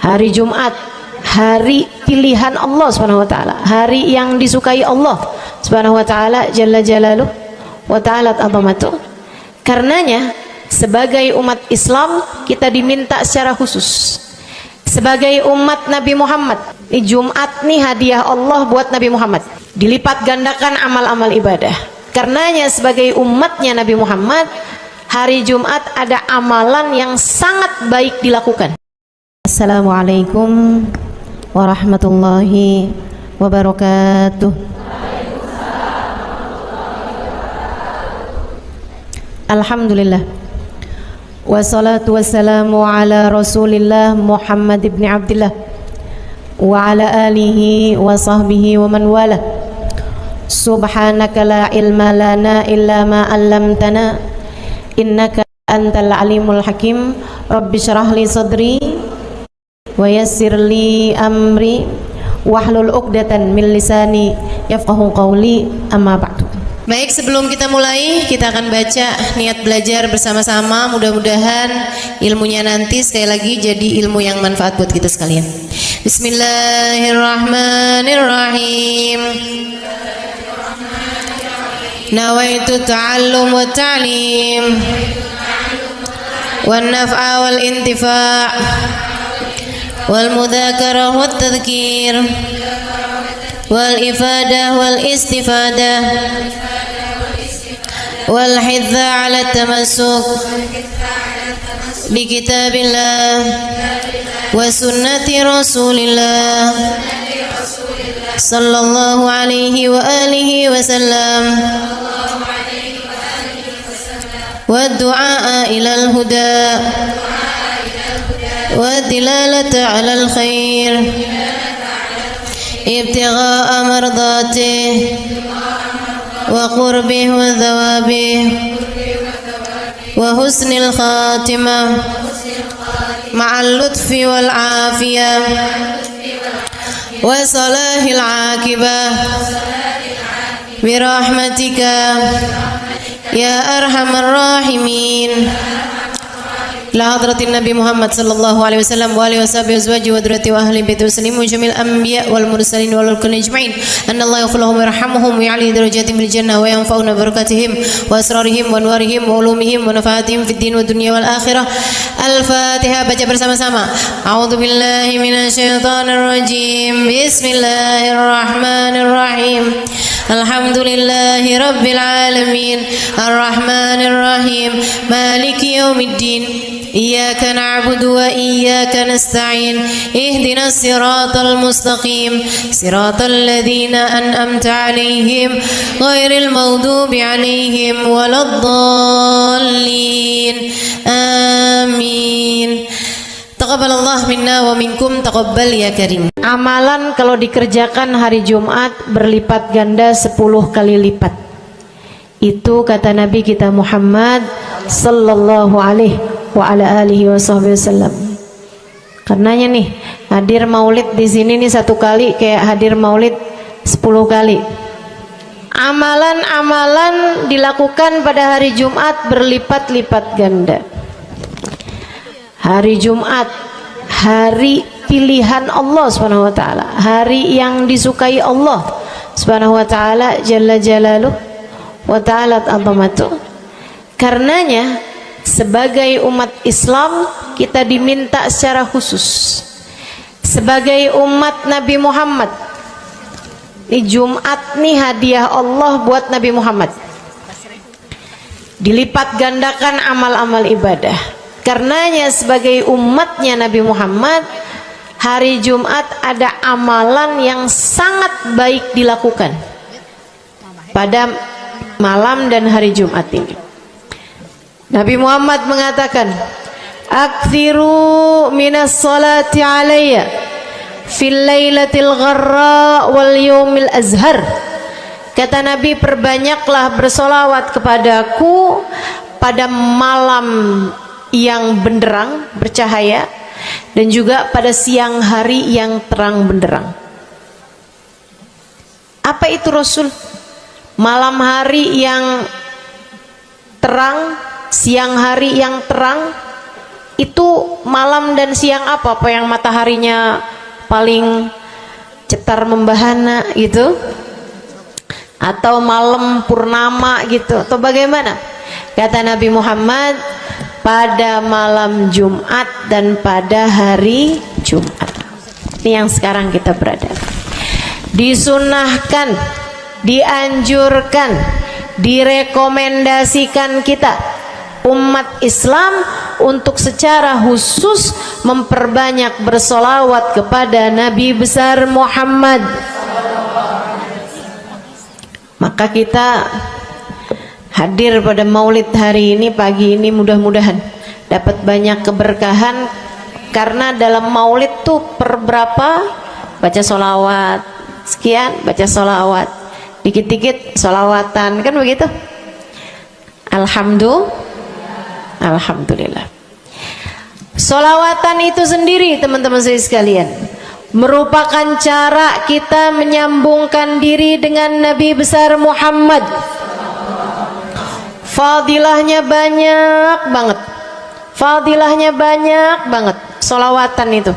Hari Jumat, hari pilihan Allah Subhanahu wa taala, hari yang disukai Allah Subhanahu wa taala jalla jalaluh wa ta'ala azamatuh. Karenanya sebagai umat Islam kita diminta secara khusus sebagai umat Nabi Muhammad, di Jumat nih hadiah Allah buat Nabi Muhammad, dilipat gandakan amal-amal ibadah. Karenanya sebagai umatnya Nabi Muhammad, hari Jumat ada amalan yang sangat baik dilakukan. Assalamualaikum warahmatullahi wabarakatuh. Alhamdulillah, wassalatu wassalamu ala rasulillah Muhammad ibn Abdillah wa ala alihi wa sahbihi wa man wala. Subhanaka la ilma lana illa ma 'allamtana innaka antal alimul hakim. Rabbi syrah li sadri wa yassir li amri wahlul 'uqdatan min lisani yafqahu qawli, amma ba'du. Baik, sebelum kita mulai, kita akan baca niat belajar bersama-sama. Mudah-mudahan ilmunya nanti sekali lagi jadi ilmu yang manfaat buat kita sekalian. Bismillahirrahmanirrahim. Nawaitu ta'allum wa ta'lim wan naf'a wal intifa' wal mudzakarah wat tadhkir wal ifadah wal istifadah wal hidza 'ala tamassuk bi kitabillah wa sunnati rasulillah sallallahu alaihi wa alihi wasallam wa du'a ilal huda wa dilalata 'alal khair ibtigha'a mardatih wa qurbih wa thawabih wa husnil khatimah ma'al lutfi wal afiyah wa salahil aqibah birahmatika ya arhamar rahimin. La hadratin Nabi Muhammad sallallahu alaihi wasallam wa alihi washabihi azwaji wa dzurriyyati wa ahli baiti muslimin jamil anbiya wal mursalin wal kulli ajma'in. Anna Allah yaghfiruhum wa yarhamuhum wa ya'li darajatihim fil jannah wa yanfa'una barakatihim wa asrarihim wa anwarihim wa ulumihim wa nafaatihim fid din wa dunya wal akhirah. Al-Fatihah, baca bersama-sama. A'udzu billahi minasyaitonir rajim. Bismillahirrahmanirrahim. Alhamdulillahi rabbil alamin. Arrahmanir rahim. Maliki yaumiddin. Iyyaka na'budu wa iyyaka nasta'in. Ihdinas siratal mustaqim. Siratal ladzina an'amta 'alaihim ghairil maghdubi 'alaihim waladdallin. Amin. Taqabbalallah minna wa minkum, taqabbal ya karim. Amalan kalau dikerjakan hari Jumat berlipat ganda 10 kali lipat. Itu kata Nabi kita Muhammad sallallahu alaihi wa ala alihi wasallam. Karenanya nih, hadir maulid di sini nih 1 kali kayak hadir maulid 10 kali. Amalan-amalan dilakukan pada hari Jumat berlipat-lipat ganda. Hari Jumat, hari pilihan Allah Subhanahu wa taala, hari yang disukai Allah Subhanahu wa taala jalla jalaluh wa ta'ala azamatuh. Karenanya sebagai umat Islam kita diminta secara khusus sebagai umat Nabi Muhammad, di Jumat nih hadiah Allah buat Nabi Muhammad, dilipat gandakan amal-amal ibadah. Karenanya sebagai umatnya Nabi Muhammad, hari Jumat ada amalan yang sangat baik dilakukan pada malam dan hari Jumat ini. Nabi Muhammad mengatakan, "Aktsiru minas salati alayya fil lailatil gharra wal yaumil azhar." Kata Nabi, perbanyaklah bersolawat kepadaku pada malam yang benderang, bercahaya, dan juga pada siang hari yang terang benderang. Apa itu Rasul? Malam hari yang terang, siang hari yang terang, Itu malam dan siang apa yang mataharinya paling cetar membahana gitu, atau malam purnama gitu, atau bagaimana? Kata Nabi Muhammad, pada malam Jumat dan pada hari Jumat. Ini yang sekarang kita berada. Disunahkan, dianjurkan, direkomendasikan kita umat Islam untuk secara khusus memperbanyak bersolawat kepada Nabi besar Muhammad. Maka kita hadir pada maulid hari ini, pagi ini, mudah-mudahan dapat banyak keberkahan, karena dalam maulid tuh per berapa baca solawat sekian, baca solawat dikit-dikit, solawatan, kan begitu. Alhamdulillah. Solawatan itu sendiri teman-teman sekalian merupakan cara kita menyambungkan diri dengan Nabi besar Muhammad. Fadilahnya banyak banget, fadilahnya banyak banget. Solawatan itu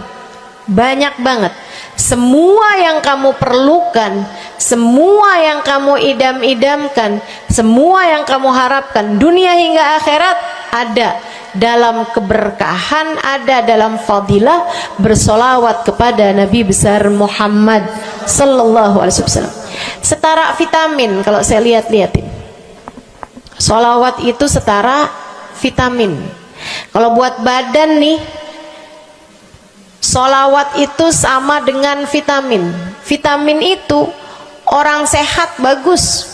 banyak banget. Semua yang kamu perlukan, semua yang kamu idam-idamkan, semua yang kamu harapkan, dunia hingga akhirat, ada dalam keberkahan, ada dalam fadilah bersolawat kepada Nabi besar Muhammad sallallahu alaihi wasallam. Setara vitamin kalau saya lihat-lihatin. Solawat itu setara vitamin. Kalau buat badan nih, solawat itu sama dengan vitamin. Vitamin itu orang sehat bagus,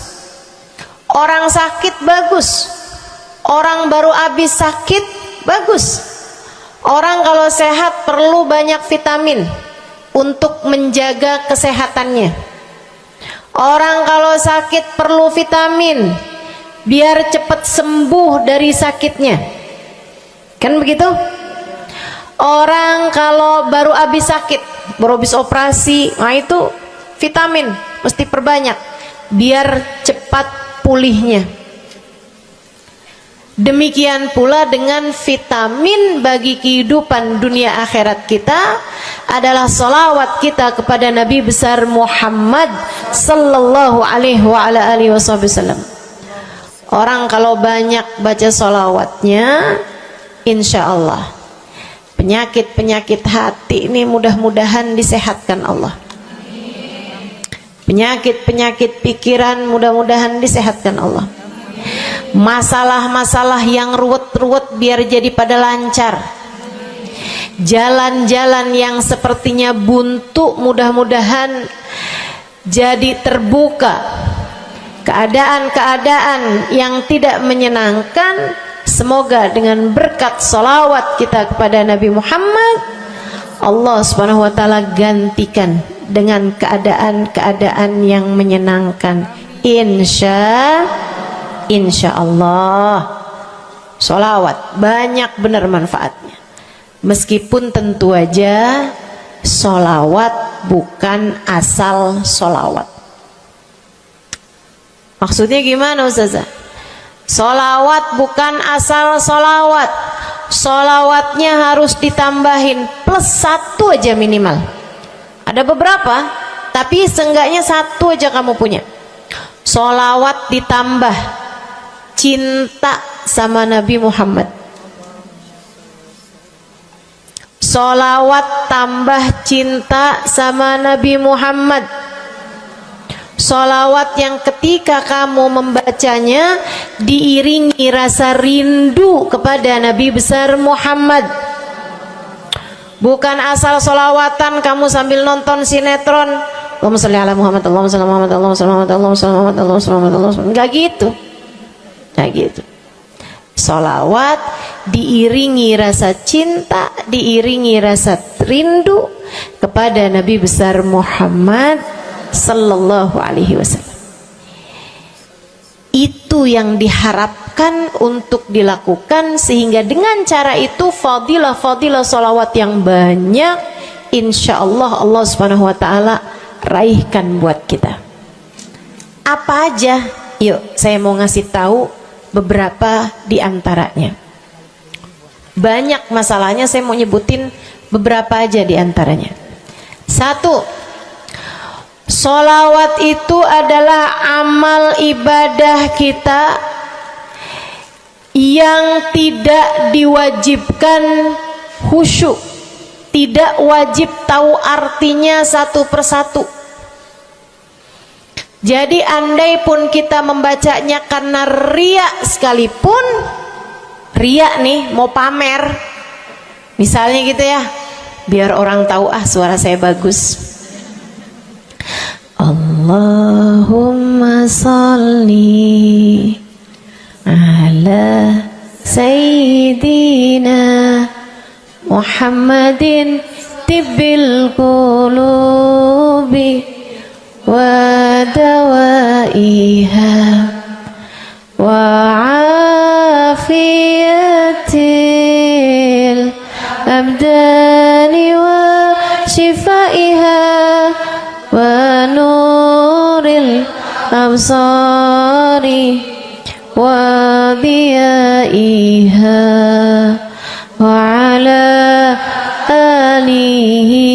orang sakit bagus, orang baru habis sakit bagus. Orang kalau sehat perlu banyak vitamin untuk menjaga kesehatannya. Orang kalau sakit perlu vitamin biar cepat sembuh dari sakitnya, kan begitu? Orang kalau baru habis sakit, baru habis operasi, nah itu vitamin mesti perbanyak biar cepat pulihnya. Demikian pula dengan vitamin bagi kehidupan dunia akhirat kita adalah salawat kita kepada Nabi besar Muhammad sallallahu alaihi wasallam. Orang kalau banyak baca salawatnya, insya Allah penyakit-penyakit hati ini mudah-mudahan disehatkan Allah. Penyakit-penyakit pikiran mudah-mudahan disehatkan Allah. Masalah-masalah yang ruwet-ruwet biar jadi pada lancar. Jalan-jalan yang sepertinya buntu mudah-mudahan jadi terbuka. Keadaan-keadaan yang tidak menyenangkan, semoga dengan berkat salawat kita kepada Nabi Muhammad, Allah subhanahu wa ta'ala gantikan dengan keadaan-keadaan yang menyenangkan. Insya Allah. Salawat banyak benar manfaatnya. Meskipun tentu aja salawat bukan asal salawat. Maksudnya gimana Ustazah? Solawat bukan asal solawat. Solawatnya harus ditambahin plus 1 aja minimal. Ada beberapa, tapi seenggaknya 1 aja kamu punya. Solawat ditambah cinta sama Nabi Muhammad. Solawat tambah cinta sama Nabi Muhammad. Solawat yang ketika kamu membacanya diiringi rasa rindu kepada Nabi besar Muhammad. Bukan asal solawatan kamu sambil nonton sinetron, Allahumma sholli ala Muhammad, Allahumma sholli ala Muhammad, Allahumma sholli ala Muhammad, Allahumma sholli ala Muhammad, Allahumma sholli ala Muhammad. Enggak gitu. Enggak gitu. Solawat diiringi rasa cinta, diiringi rasa rindu kepada Nabi besar Muhammad sallallahu alaihi wasallam. Itu yang diharapkan untuk dilakukan, sehingga dengan cara itu fadilah-fadilah salawat yang banyak insyaallah Allah subhanahu wa ta'ala raihkan buat kita. Apa aja? Yuk saya mau ngasih tahu beberapa di antaranya. banyak masalahnya. Saya mau nyebutin beberapa aja di antaranya. Satu, sholawat itu adalah amal ibadah kita yang tidak diwajibkan khusyuk, tidak wajib tahu artinya satu persatu. Jadi andai pun kita membacanya karena riya sekalipun, riya nih mau pamer, misalnya gitu ya, biar orang tahu suara saya bagus. Allahumma sholli ala sayyidina Muhammadin tibbil qulubi wa dawaiha wa afiyatil abdani wa shifaiha wa nuril absari wa diyaiha wa ala alihi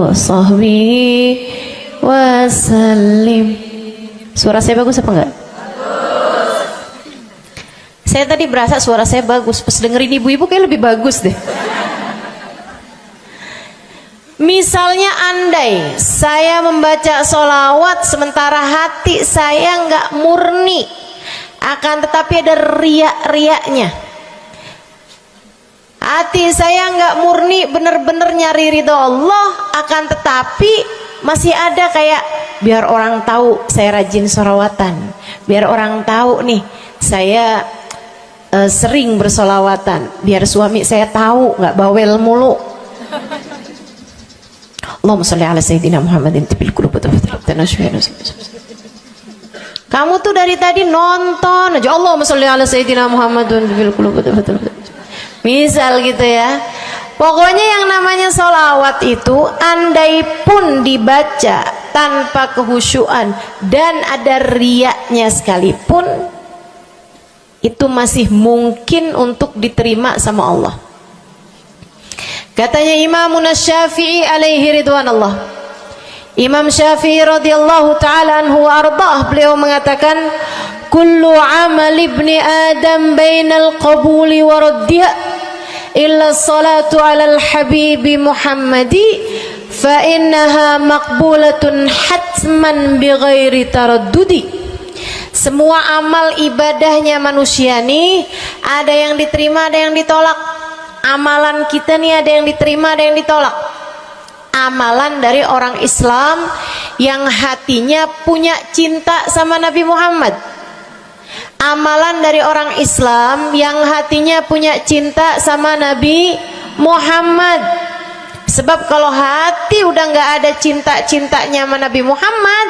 wa sahbihi wasallim. Suara saya bagus apa enggak? Bagus. Saya tadi berasa suara saya bagus, pas dengerin ibu-ibu kayak lebih bagus deh. Misalnya andai saya membaca sholawat sementara hati saya enggak murni, akan tetapi ada riak-riaknya. Hati saya enggak murni bener-bener nyari ridho Allah, akan tetapi masih ada kayak biar orang tahu saya rajin sholawatan, biar orang tahu nih saya sering bersolawatan, biar suami saya tahu nggak bawel mulu. Allahumma sholli ala sayyidina Muhammadin tibil qulubi. Kamu tuh dari tadi nonton aja Allahumma sholli ala sayyidina Muhammadin tibil qulubi. Misal gitu ya. Pokoknya yang namanya sholawat itu andai pun dibaca tanpa kehusyuan dan ada riaknya sekalipun, itu masih mungkin untuk diterima sama Allah. Katanya Imam Syafi'i alaihi ridwanallah, Imam Syafi'i radhiyallahu ta'ala anhu wa ardhah, beliau mengatakan kullu amal ibni adam bainal qabuli wa raddiha illa salatu alal habibi Muhammadi fa innaha maqbulatun hatman bighairi taraddudi. Semua amal ibadahnya manusia nih ada yang diterima, ada yang ditolak. Amalan kita nih ada yang diterima, ada yang ditolak. Amalan dari orang Islam yang hatinya punya cinta sama Nabi Muhammad, amalan dari orang Islam yang hatinya punya cinta sama Nabi Muhammad. Sebab kalau hati udah nggak ada cinta-cintanya sama Nabi Muhammad,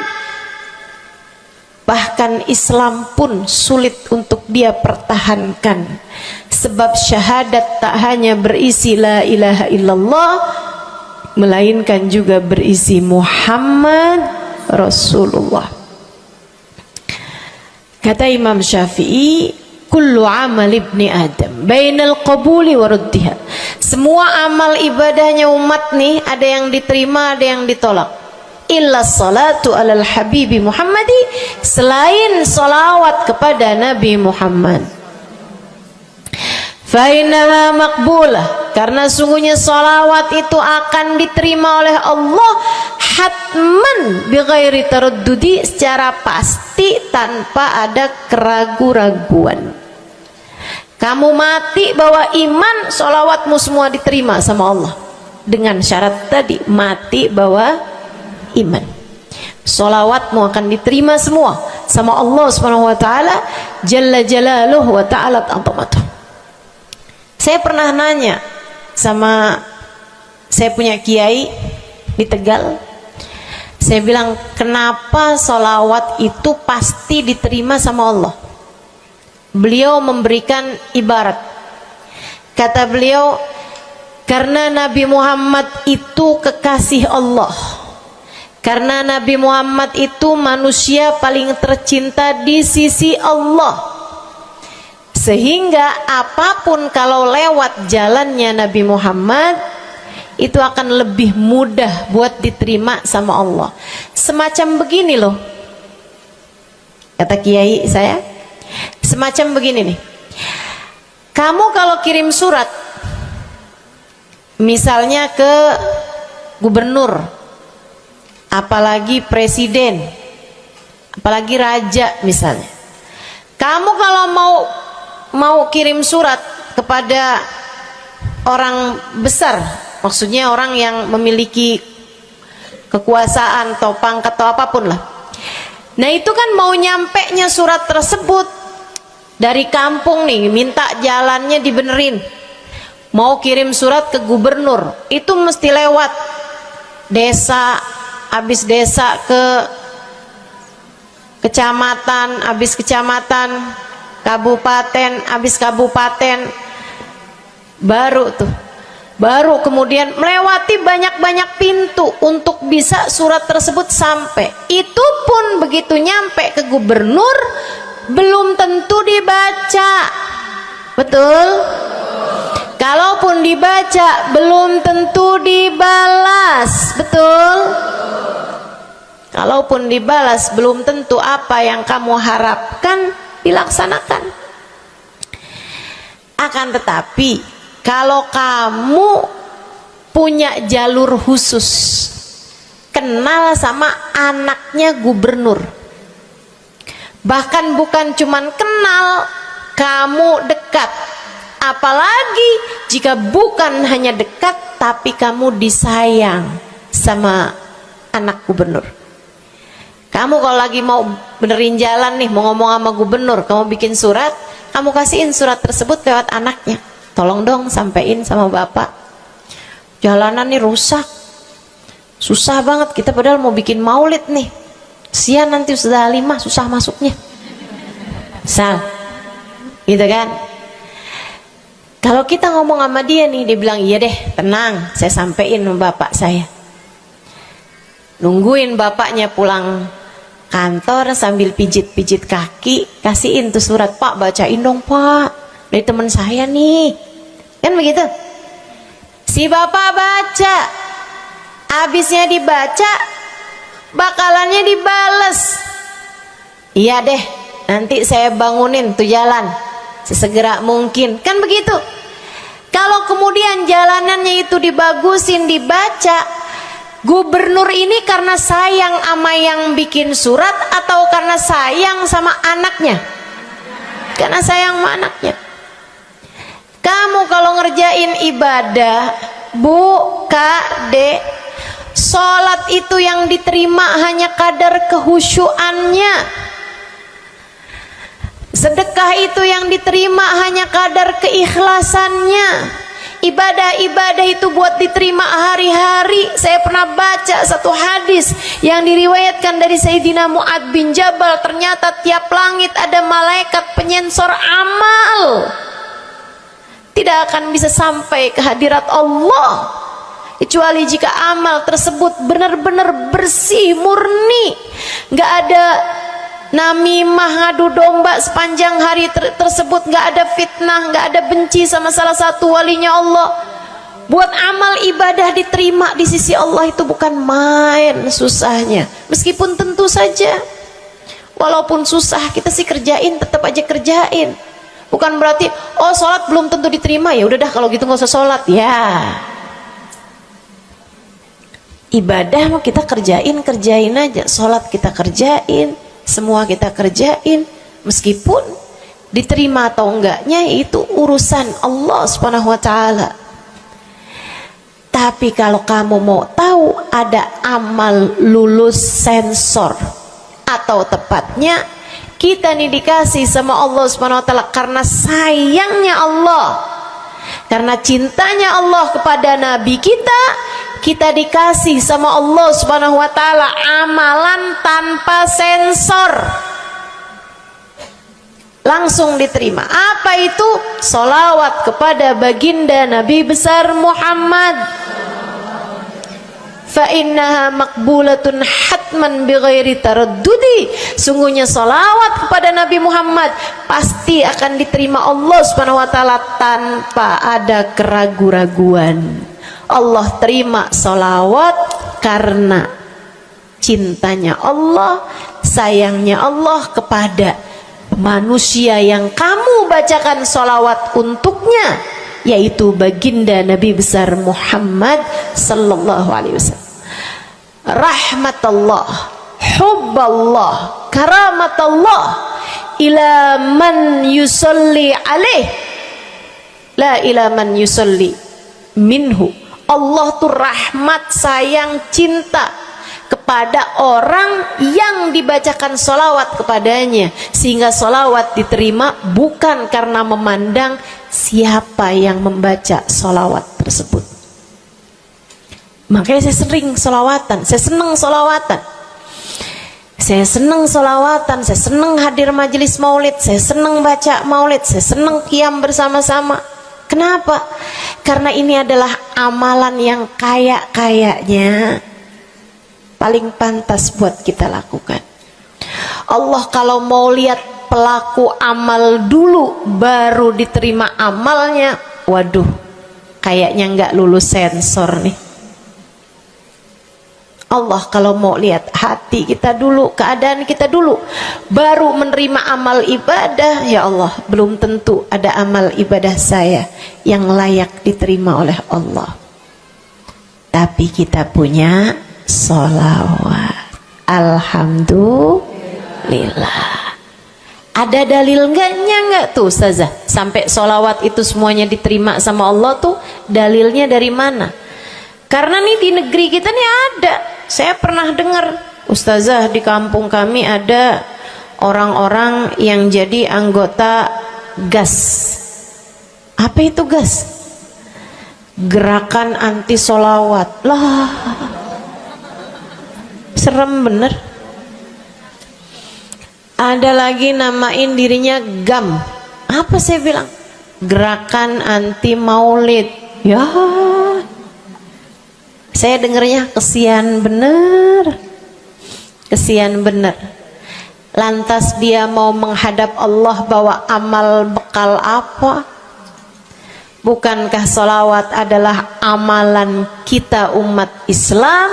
bahkan Islam pun sulit untuk dia pertahankan. Sebab syahadat tak hanya berisi la ilaha illallah, melainkan juga berisi Muhammad Rasulullah. Kata Imam Syafi'i, kullu amal ibni adam bainal qabuli wa raddiha. Semua amal ibadahnya umat nih ada yang diterima, ada yang ditolak. Illa salatu alal habibi Muhammadi, selain salawat kepada Nabi Muhammad. Fa innaha maqbulah, karena sungguhnya salawat itu akan diterima oleh Allah hatman bighairi taraddudi, secara pasti tanpa ada keraguan-raguan. Kamu mati bawa iman, sholawatmu semua diterima sama Allah. Dengan syarat tadi, mati bawa iman, sholawatmu akan diterima semua sama Allah Subhanahu wa ta'ala Jalla Jalaluhu wa ta'ala azamatuh. Saya pernah nanya sama saya punya kiai di Tegal. Saya bilang, kenapa sholawat itu pasti diterima sama Allah? Beliau memberikan ibarat. Kata beliau, karena Nabi Muhammad itu kekasih Allah. Karena Nabi Muhammad itu manusia paling tercinta di sisi Allah. Sehingga apapun kalau lewat jalannya Nabi Muhammad itu akan lebih mudah buat diterima sama Allah. Semacam begini loh, kata kiai saya, semacam begini nih. Kamu kalau kirim surat misalnya ke gubernur, apalagi presiden, apalagi raja misalnya, kamu kalau mau kirim surat kepada orang besar, maksudnya orang yang memiliki kekuasaan atau pangkat atau apapun lah. Nah itu kan mau nyampe nya surat tersebut dari kampung nih, minta jalannya dibenerin, mau kirim surat ke gubernur, itu mesti lewat desa, habis desa ke kecamatan, habis kecamatan, kabupaten, habis kabupaten, baru kemudian melewati banyak-banyak pintu untuk bisa surat tersebut sampai. Itu pun begitu nyampe ke gubernur belum tentu dibaca, betul? Kalaupun dibaca belum tentu dibalas, betul? Kalaupun dibalas belum tentu apa yang kamu harapkan dilaksanakan. Akan tetapi kalau kamu punya jalur khusus, kenal sama anaknya gubernur, bahkan bukan cuman kenal, kamu dekat, apalagi jika bukan hanya dekat tapi kamu disayang sama anak gubernur. Kamu kalau lagi mau benerin jalan nih, mau ngomong sama gubernur, kamu bikin surat, kamu kasihin surat tersebut lewat anaknya, tolong dong sampein sama bapak, jalanan nih rusak, susah banget, kita padahal mau bikin maulid nih, sian nanti sudah 5 susah masuknya, misal gitu kan. Kalau kita ngomong sama dia nih, dia bilang iya deh, tenang, saya sampein sama bapak saya. Nungguin bapaknya pulang kantor sambil pijit-pijit kaki, kasihin tuh surat, Pak bacain dong Pak, dari teman saya nih, kan begitu. Si bapak baca, habisnya dibaca, bakalannya dibales, iya deh, nanti saya bangunin tuh jalan sesegera mungkin, kan begitu. Kalau kemudian jalanannya itu dibagusin, dibaca, gubernur ini karena sayang sama yang bikin surat atau karena sayang sama anaknya? Karena sayang sama anaknya. Kamu kalau ngerjain ibadah, Bu, Kak, Dek, sholat itu yang diterima hanya kadar kehusyuannya. Sedekah itu yang diterima hanya kadar keikhlasannya. Ibadah-ibadah itu buat diterima hari-hari. Saya pernah baca satu hadis yang diriwayatkan dari Sayyidina Mu'ad bin Jabal, ternyata tiap langit ada malaikat penyensor amal, tidak akan bisa sampai ke hadirat Allah kecuali jika amal tersebut benar-benar bersih, murni, nggak ada namimah, ngadu domba sepanjang hari tersebut, nggak ada fitnah, nggak ada benci sama salah satu walinya Allah. Buat amal ibadah diterima di sisi Allah itu bukan main susahnya. Meskipun tentu saja walaupun susah kita sih kerjain, tetap aja kerjain. Bukan berarti oh sholat belum tentu diterima, ya udah dah kalau gitu nggak usah sholat ya. Ibadah mau kita kerjain aja, sholat kita kerjain, semua kita kerjain, meskipun diterima atau enggaknya itu urusan Allah Subhanahu wa taala. Tapi kalau kamu mau tahu, ada amal lulus sensor, atau tepatnya kita nih dikasih sama Allah Subhanahu wa taala karena sayangnya Allah, karena cintanya Allah kepada nabi kita, kita dikasih sama Allah Subhanahu wa taala amalan tanpa sensor, langsung diterima. Apa itu? Sholawat kepada baginda Nabi besar Muhammad. fa innaha maqbulatun hatman bighairi taraddudi. Sungguhnya salawat kepada Nabi Muhammad pasti akan diterima Allah Subhanahu wa taala tanpa ada keraguan-raguan. Allah terima salawat karena cintanya Allah, sayangnya Allah kepada manusia yang kamu bacakan salawat untuknya, yaitu baginda Nabi besar Muhammad sallallahu alaihi wasallam. Rahmatullah, hubballah, karamatullah ila man yusalli alaih, la ila man yusalli minhu. Allah tuh rahmat, sayang, cinta kepada orang yang dibacakan solawat kepadanya, sehingga solawat diterima bukan karena memandang siapa yang membaca solawat tersebut. Makanya saya sering solawatan, saya senang solawatan, saya senang solawatan, saya senang hadir majelis maulid, saya senang baca maulid, saya senang qiyam bersama-sama. Kenapa? Karena ini adalah amalan yang kayaknya paling pantas buat kita lakukan. Allah kalau mau lihat pelaku amal dulu baru diterima amalnya, waduh, kayaknya nggak lulus sensor nih. Allah kalau mau lihat hati kita dulu, keadaan kita dulu, baru menerima amal ibadah, ya Allah, belum tentu ada amal ibadah saya yang layak diterima oleh Allah. Tapi kita punya sholawat, alhamdulillah. Ada dalil nggak tuh Ustazah sampai sholawat itu semuanya diterima sama Allah tuh? Dalilnya dari mana? Karena nih di negeri kita nih ada, saya pernah dengar Ustazah, di kampung kami ada orang-orang yang jadi anggota GAS. Apa itu GAS? Gerakan anti sholawat. Lah, serem bener. Ada lagi namain dirinya GAM. Apa saya bilang? Gerakan anti maulid. Ya, saya dengernya kesian bener, kesian bener. Lantas dia mau menghadap Allah bawa amal bekal apa? Bukankah sholawat adalah amalan kita umat Islam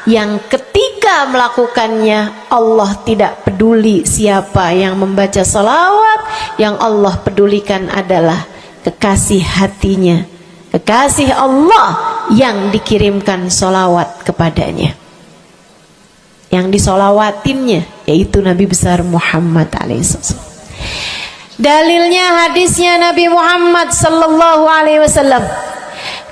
yang ketika melakukannya Allah tidak peduli siapa yang membaca sholawat, yang Allah pedulikan adalah kekasih hatinya, kekasih Allah yang dikirimkan sholawat kepadanya, yang disolawatinnya yaitu Nabi besar Muhammad alaihissalam. Dalilnya hadisnya Nabi Muhammad sallallahu alaihi wasallam.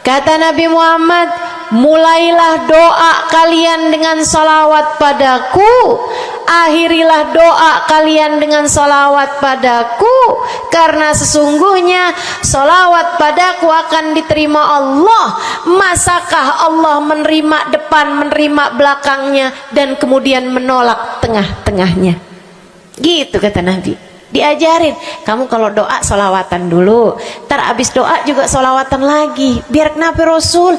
Kata Nabi Muhammad, mulailah doa kalian dengan salawat padaku, akhirilah doa kalian dengan salawat padaku, karena sesungguhnya salawat padaku akan diterima Allah. Masakah Allah menerima depan, menerima belakangnya, dan kemudian menolak tengah-tengahnya? Gitu kata Nabi. Diajarin, kamu kalau doa solawatan dulu, ntar abis doa juga solawatan lagi. Biar kenapa Rasul?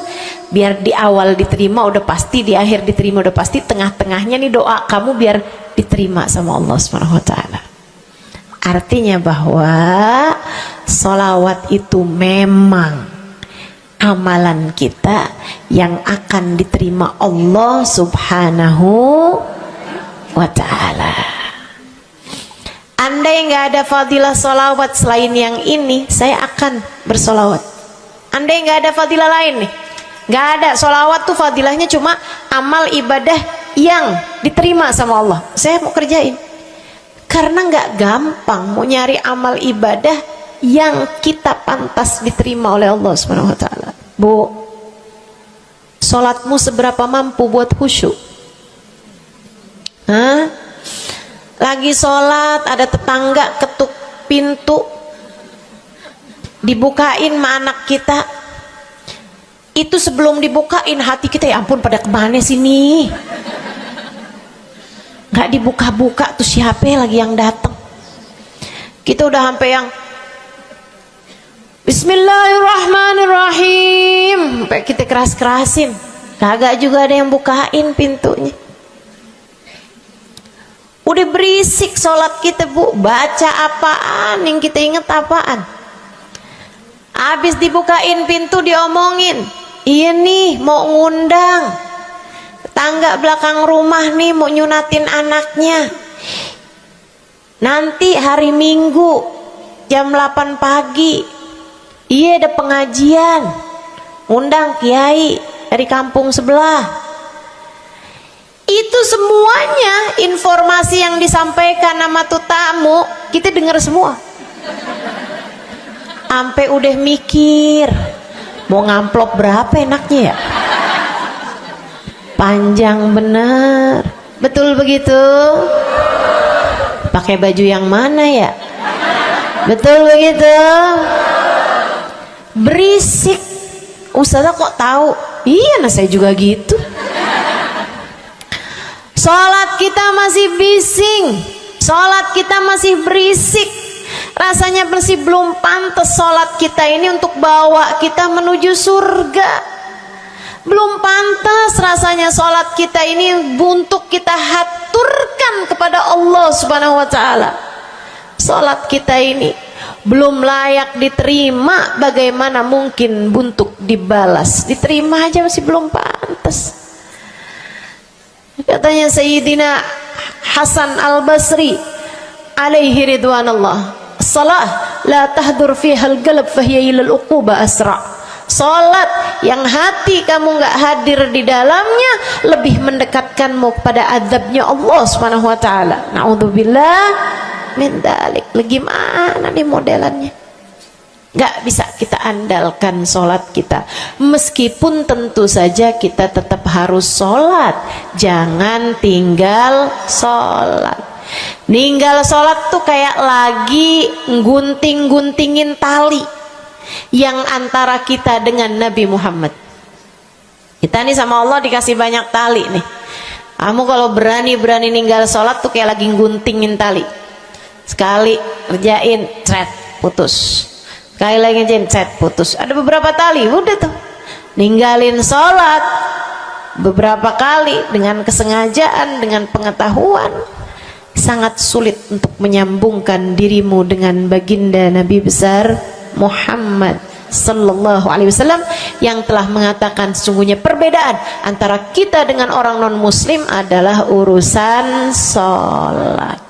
Biar di awal diterima udah pasti, di akhir diterima udah pasti, tengah-tengahnya nih doa kamu biar diterima sama Allah Subhanahu wa taala. Artinya bahwa solawat itu memang amalan kita yang akan diterima Allah Subhanahu wa taala. Andai nggak ada fadilah solawat selain yang ini, saya akan bersolawat. Andai nggak ada fadilah lain nih, nggak ada solawat tuh fadilahnya cuma amal ibadah yang diterima sama Allah, saya mau kerjain. Karena nggak gampang mau nyari amal ibadah yang kita pantas diterima oleh Allah Subhanahu wa taala. Bu, sholatmu seberapa mampu buat khusyuk? Hah? Lagi sholat ada tetangga ketuk pintu, dibukain sama anak kita. Itu sebelum dibukain hati kita, ya ampun pada kemana sini? Gak dibuka-buka tuh siapa lagi yang datang? Kita udah sampai yang Bismillahirrahmanirrahim, sampai kita keras-kerasin. kagak juga ada yang bukain pintunya. Udah berisik sholat kita Bu, baca apaan, yang kita inget apaan. Habis dibukain pintu diomongin, iya nih mau ngundang tetangga belakang rumah nih, mau nyunatin anaknya nanti hari Minggu jam 8 pagi, iya ada pengajian, ngundang kiai dari kampung sebelah. Itu semuanya informasi yang disampaikan sama tuh tamu kita dengar semua. Sampai udah mikir mau ngamplop berapa enaknya ya, panjang bener, betul begitu? Pakai baju yang mana ya, betul begitu? Berisik. Ustazah kok tahu? Iya, nah saya juga gitu. Sholat kita masih bising, sholat kita masih berisik, rasanya masih belum pantas sholat kita ini untuk bawa kita menuju surga. Belum pantas rasanya sholat kita ini untuk kita haturkan kepada Allah Subhanahu wa ta'ala. Sholat kita ini belum layak diterima, bagaimana mungkin untuk dibalas? Diterima aja masih belum pantas. Katanya Sayyidina Hasan Al-Basri alaihi ridwanallah, salah la tahdur fihal galab fahiya ilal uquba asra. Salat yang hati kamu nggak hadir di dalamnya lebih mendekatkanmu kepada azabnya Allah Subhanahu wa taala. Naudzubillah min dzalik. Gimana nih modelannya? Gak bisa kita andalkan sholat kita, meskipun tentu saja kita tetap harus sholat, jangan tinggal sholat. Ninggal sholat tuh kayak lagi gunting-guntingin tali yang antara kita dengan Nabi Muhammad. Kita nih sama Allah dikasih banyak tali nih. Kamu kalau berani-berani ninggal sholat tuh kayak lagi guntingin tali. Sekali kerjain, cret, putus. Sekali lagi cet, putus. Ada beberapa tali, udah tuh ninggalin sholat beberapa kali dengan kesengajaan, dengan pengetahuan, sangat sulit untuk menyambungkan dirimu dengan baginda Nabi besar Muhammad sallallahu alaihi wasallam yang telah mengatakan sesungguhnya perbedaan antara kita dengan orang non muslim adalah urusan sholat.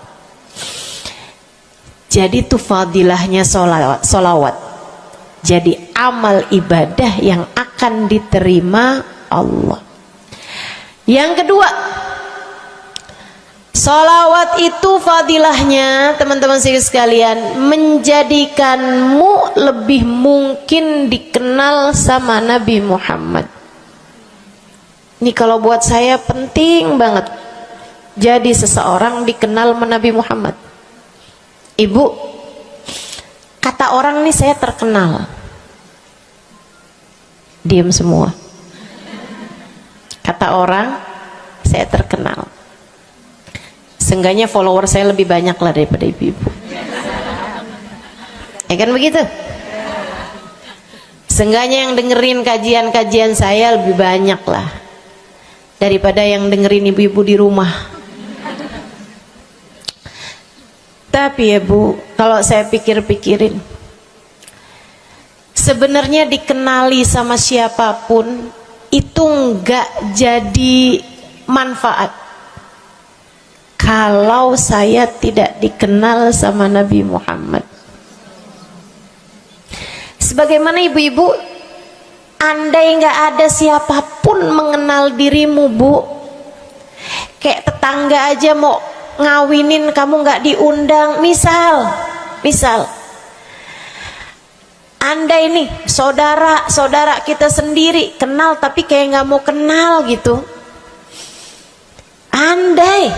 Jadi itu fadilahnya solawat. Jadi amal ibadah yang akan diterima Allah. Yang kedua, solawat itu fadilahnya teman-teman sekalian menjadikanmu lebih mungkin dikenal sama Nabi Muhammad. Ini kalau buat saya penting banget. Jadi seseorang dikenal sama Nabi Muhammad. Ibu, kata orang nih saya terkenal. Diam semua. Kata orang saya terkenal. Seenggaknya follower saya lebih banyak lah daripada ibu-ibu. Ya kan begitu? Seenggaknya yang dengerin kajian-kajian saya lebih banyak lah daripada yang dengerin ibu-ibu di rumah. Tapi ya Bu, kalau saya pikir-pikirin, sebenarnya dikenali sama siapapun itu enggak jadi manfaat kalau saya tidak dikenal sama Nabi Muhammad. Sebagaimana ibu-ibu, andai enggak ada siapapun mengenal dirimu Bu, kayak tetangga aja mau ngawinin kamu nggak diundang, misal andai nih saudara kita sendiri kenal tapi kayak nggak mau kenal gitu, andai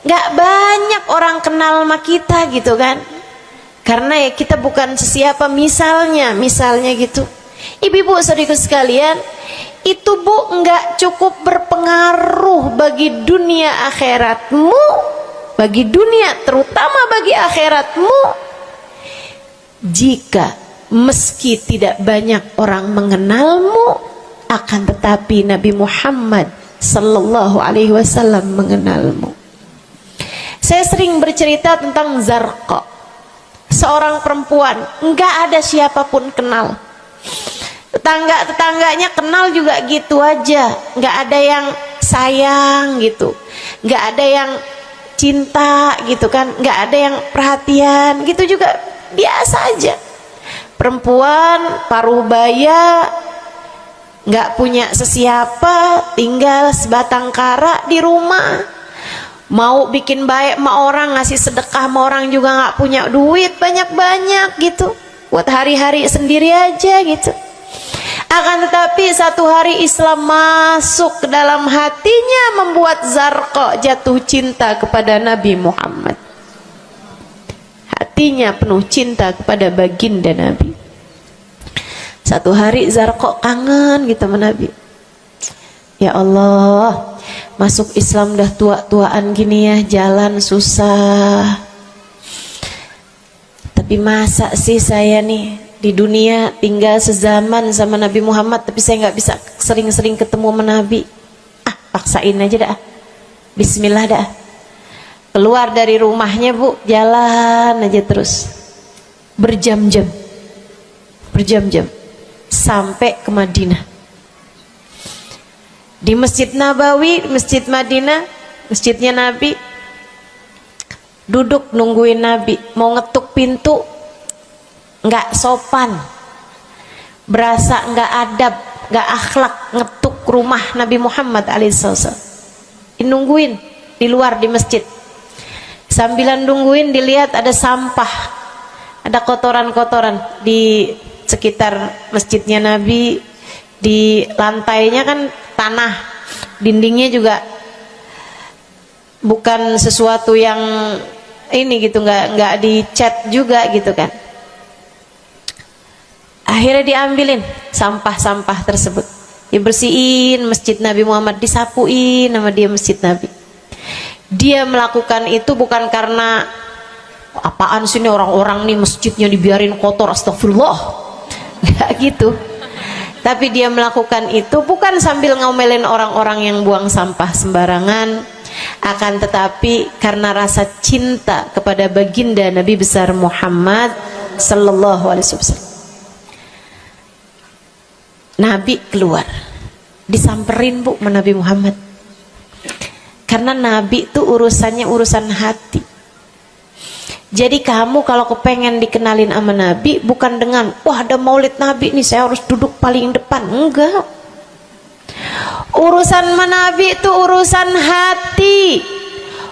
nggak banyak orang kenal sama kita gitu kan, karena ya kita bukan sesiapa, misalnya gitu. Ibu-ibu saudaraku sekalian, itu Bu nggak cukup berpengaruh bagi dunia akhiratmu, bagi dunia terutama bagi akhiratmu, jika meski tidak banyak orang mengenalmu akan tetapi Nabi Muhammad sallallahu alaihi wasallam mengenalmu. Saya sering bercerita tentang Zarqa, seorang perempuan, enggak ada siapapun kenal. Tetangga-tetangganya kenal juga gitu aja, enggak ada yang sayang gitu, enggak ada yang cinta gitu kan, enggak ada yang perhatian gitu, juga biasa aja. Perempuan paruh baya, nggak punya sesiapa, tinggal sebatang kara di rumah. Mau bikin baik sama orang, ngasih sedekah sama orang juga nggak punya duit banyak-banyak gitu, buat hari-hari sendiri aja gitu. Akan tetapi satu hari Islam masuk ke dalam hatinya, membuat Zarqa jatuh cinta kepada Nabi Muhammad. Hatinya penuh cinta kepada baginda Nabi. Satu hari Zarqa kangen gitu sama Nabi. Ya Allah, masuk Islam dah tua-tuaan gini ya, jalan susah. Tapi masa sih saya nih di dunia tinggal sezaman sama Nabi Muhammad, tapi saya nggak bisa sering-sering ketemu sama Nabi. Paksain aja dah. Bismillah dah. Keluar dari rumahnya bu, jalan aja terus berjam-jam sampai ke Madinah. Di Masjid Nabawi, Masjid Madinah, masjidnya Nabi, duduk nungguin Nabi. Mau ngetuk pintu nggak sopan, berasa nggak adab, nggak akhlak, ngetuk rumah Nabi Muhammad alaihissalam. Nungguin di luar di masjid. Sambilan nungguin dilihat ada sampah, ada kotoran-kotoran di sekitar masjidnya Nabi. Di lantainya kan tanah, dindingnya juga bukan sesuatu yang ini gitu, nggak dicat juga gitu kan. Akhirnya diambilin sampah-sampah tersebut, dibersihin masjid Nabi Muhammad, disapuin nama dia masjid Nabi. Dia melakukan itu bukan karena apaan sih ini orang-orang nih masjidnya dibiarin kotor, astagfirullah, nggak gitu. Tapi dia melakukan itu bukan sambil ngomelin orang-orang yang buang sampah sembarangan, akan tetapi karena rasa cinta kepada baginda Nabi besar Muhammad sallallahu alaihi wasallam. Nabi keluar, disamperin bu sama Nabi Muhammad. Karena Nabi itu urusannya urusan hati. Jadi kamu kalau kepengen dikenalin sama Nabi, bukan dengan wah ada maulid Nabi nih saya harus duduk paling depan, enggak. Urusan sama Nabi itu urusan hati.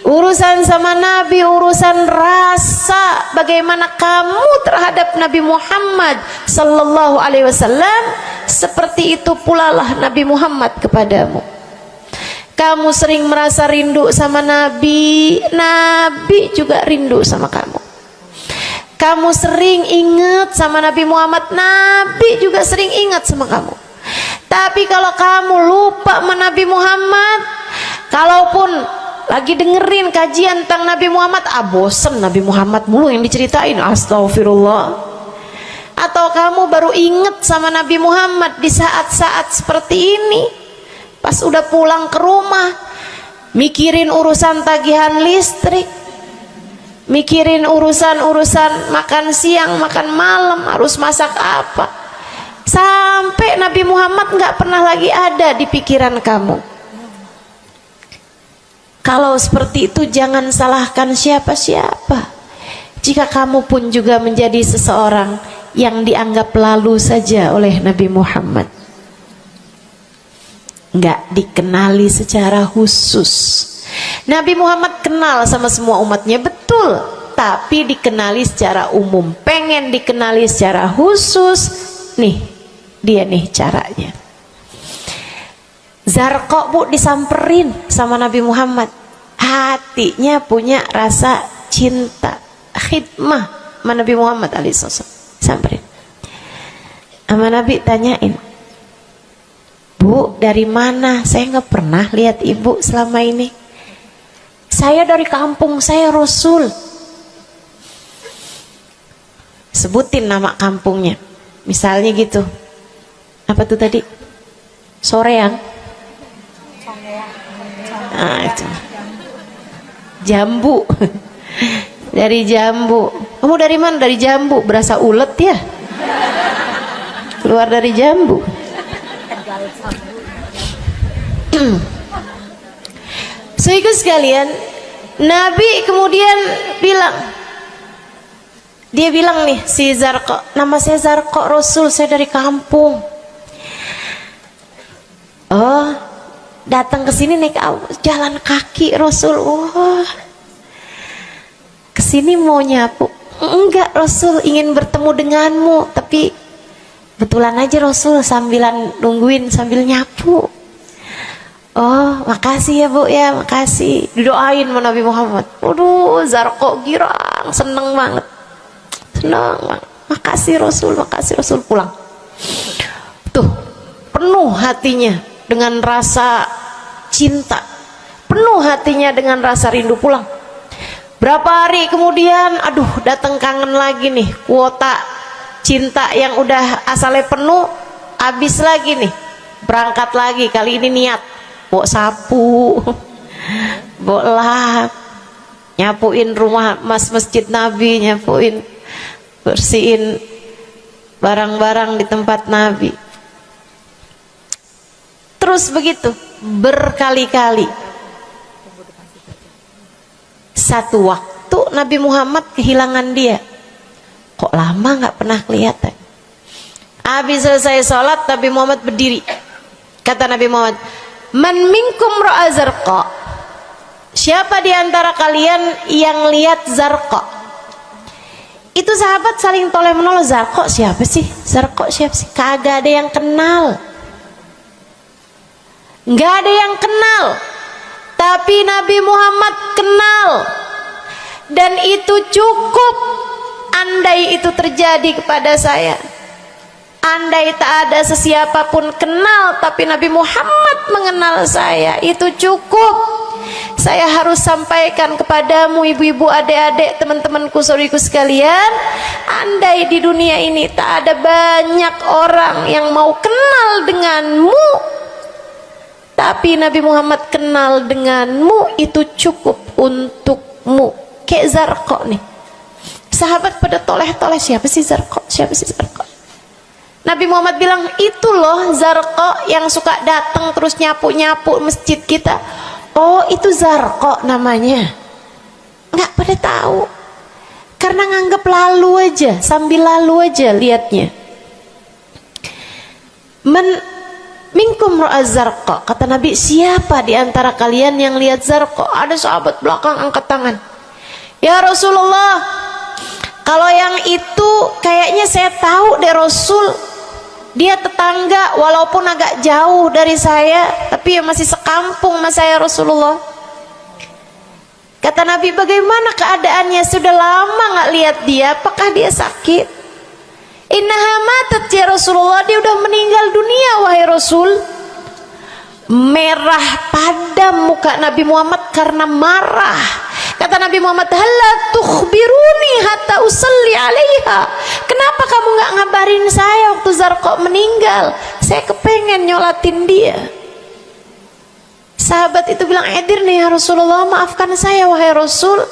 Urusan sama Nabi urusan rasa, bagaimana kamu terhadap Nabi Muhammad sallallahu alaihi wasallam, seperti itu pula lah Nabi Muhammad kepadamu. Kamu sering merasa rindu sama Nabi, Nabi juga rindu sama kamu. Kamu sering ingat sama Nabi Muhammad, Nabi juga sering ingat sama kamu. Tapi kalau kamu lupa sama Nabi Muhammad, kalaupun lagi dengerin kajian tentang Nabi Muhammad, bosen Nabi Muhammad mulu yang diceritain, astagfirullah. Atau kamu baru ingat sama Nabi Muhammad di saat-saat seperti ini, pas udah pulang ke rumah, mikirin urusan tagihan listrik, mikirin urusan makan siang, makan malam, harus masak apa, sampai Nabi Muhammad nggak pernah lagi ada di pikiran kamu. Kalau seperti itu jangan salahkan siapa-siapa. Jika kamu pun juga menjadi seseorang yang dianggap lalu saja oleh Nabi Muhammad, nggak dikenali secara khusus. Nabi Muhammad kenal sama semua umatnya, betul, tapi dikenali secara umum. Pengen dikenali secara khusus, nih dia nih caranya. Zarqa bu disamperin sama Nabi Muhammad, hatinya punya rasa cinta, khidmah sama Nabi Muhammad alaihissalam. Samperin sama Nabi, tanyain, Bu, dari mana? Saya nggak pernah lihat ibu selama ini. Saya dari kampung saya Rasul. Sebutin nama kampungnya. Misalnya gitu. Apa tuh tadi? Soreang. Nah, itu. Jambu. Dari jambu. Kamu dari mana? Dari jambu. Berasa ulet ya? Keluar dari jambu. Saudara sekalian, Nabi kemudian bilang, dia bilang nih si Zarqa, nama saya Zarqa, Rasul, saya dari kampung. Oh, datang ke sini naik jalan kaki Rasul. Wah, kesini mau nyapu? Enggak Rasul, ingin bertemu denganmu, tapi betulan aja Rasul sambilan nungguin sambil nyapu. Oh, makasih ya Bu ya, makasih. Didoain sama Nabi Muhammad. Waduh, Zarqa girang, seneng banget. Seneng banget. Makasih Rasul pulang. Tuh, penuh hatinya dengan rasa cinta. Penuh hatinya dengan rasa rindu pulang. Berapa hari kemudian, aduh, datang kangen lagi nih. Kuota cinta yang udah asalnya penuh, habis lagi nih. Berangkat lagi, kali ini niat. Bawa sapu, bawa lap, nyapuin rumah masjid Nabi, nyapuin, bersihin barang-barang di tempat Nabi. Terus begitu berkali-kali. Satu waktu Nabi Muhammad kehilangan dia. Kok lama nggak pernah kelihatan. Habis selesai sholat, Nabi Muhammad berdiri. Kata Nabi Muhammad, man minkum ra'a Zarqa, siapa di antara kalian yang lihat Zarqa? Itu sahabat saling toleh menolong. Zarqa siapa sih? Zarqa siapa sih? Kagak ada yang kenal, nggak ada yang kenal. Tapi Nabi Muhammad kenal, dan itu cukup. Andai itu terjadi kepada saya, andai tak ada sesiapa pun kenal, tapi Nabi Muhammad mengenal saya, itu cukup. Saya harus sampaikan kepadamu ibu-ibu, adik-adik, teman-temanku, saudariku sekalian, andai di dunia ini tak ada banyak orang yang mau kenal denganmu, tapi Nabi Muhammad kenal denganmu, itu cukup untukmu. Kayak Zarqa nih, sahabat pada toleh-toleh, siapa sih Zarqa? Siapa sih Zarqa? Nabi Muhammad bilang, itu loh Zarqa yang suka datang terus nyapu-nyapu masjid kita. Oh, itu Zarqa namanya. Nggak pada tahu, karena nganggep lalu aja, sambil lalu aja liatnya. Minkum ra'a Zarqa, kata Nabi, siapa di antara kalian yang lihat Zarqa? Ada sahabat belakang angkat tangan. Ya Rasulullah, kalau yang itu kayaknya saya tahu deh Rasul. Dia tetangga, walaupun agak jauh dari saya, tapi ya masih sekampung sama saya Rasulullah. Kata Nabi, bagaimana keadaannya? Sudah lama nggak lihat dia, apakah dia sakit? Innaha matat ya Rasulullah, dia udah meninggal dunia wahai Rasul. Merah padam muka Nabi Muhammad karena marah. Kata Nabi Muhammad, halla tukhbiruni hatta usalli alaiha. Kenapa kamu nggak ngabarin saya waktu Zarqa meninggal? Saya kepengen nyolatin dia. Sahabat itu bilang, edir nih ya Rasulullah, maafkan saya wahai Rasul,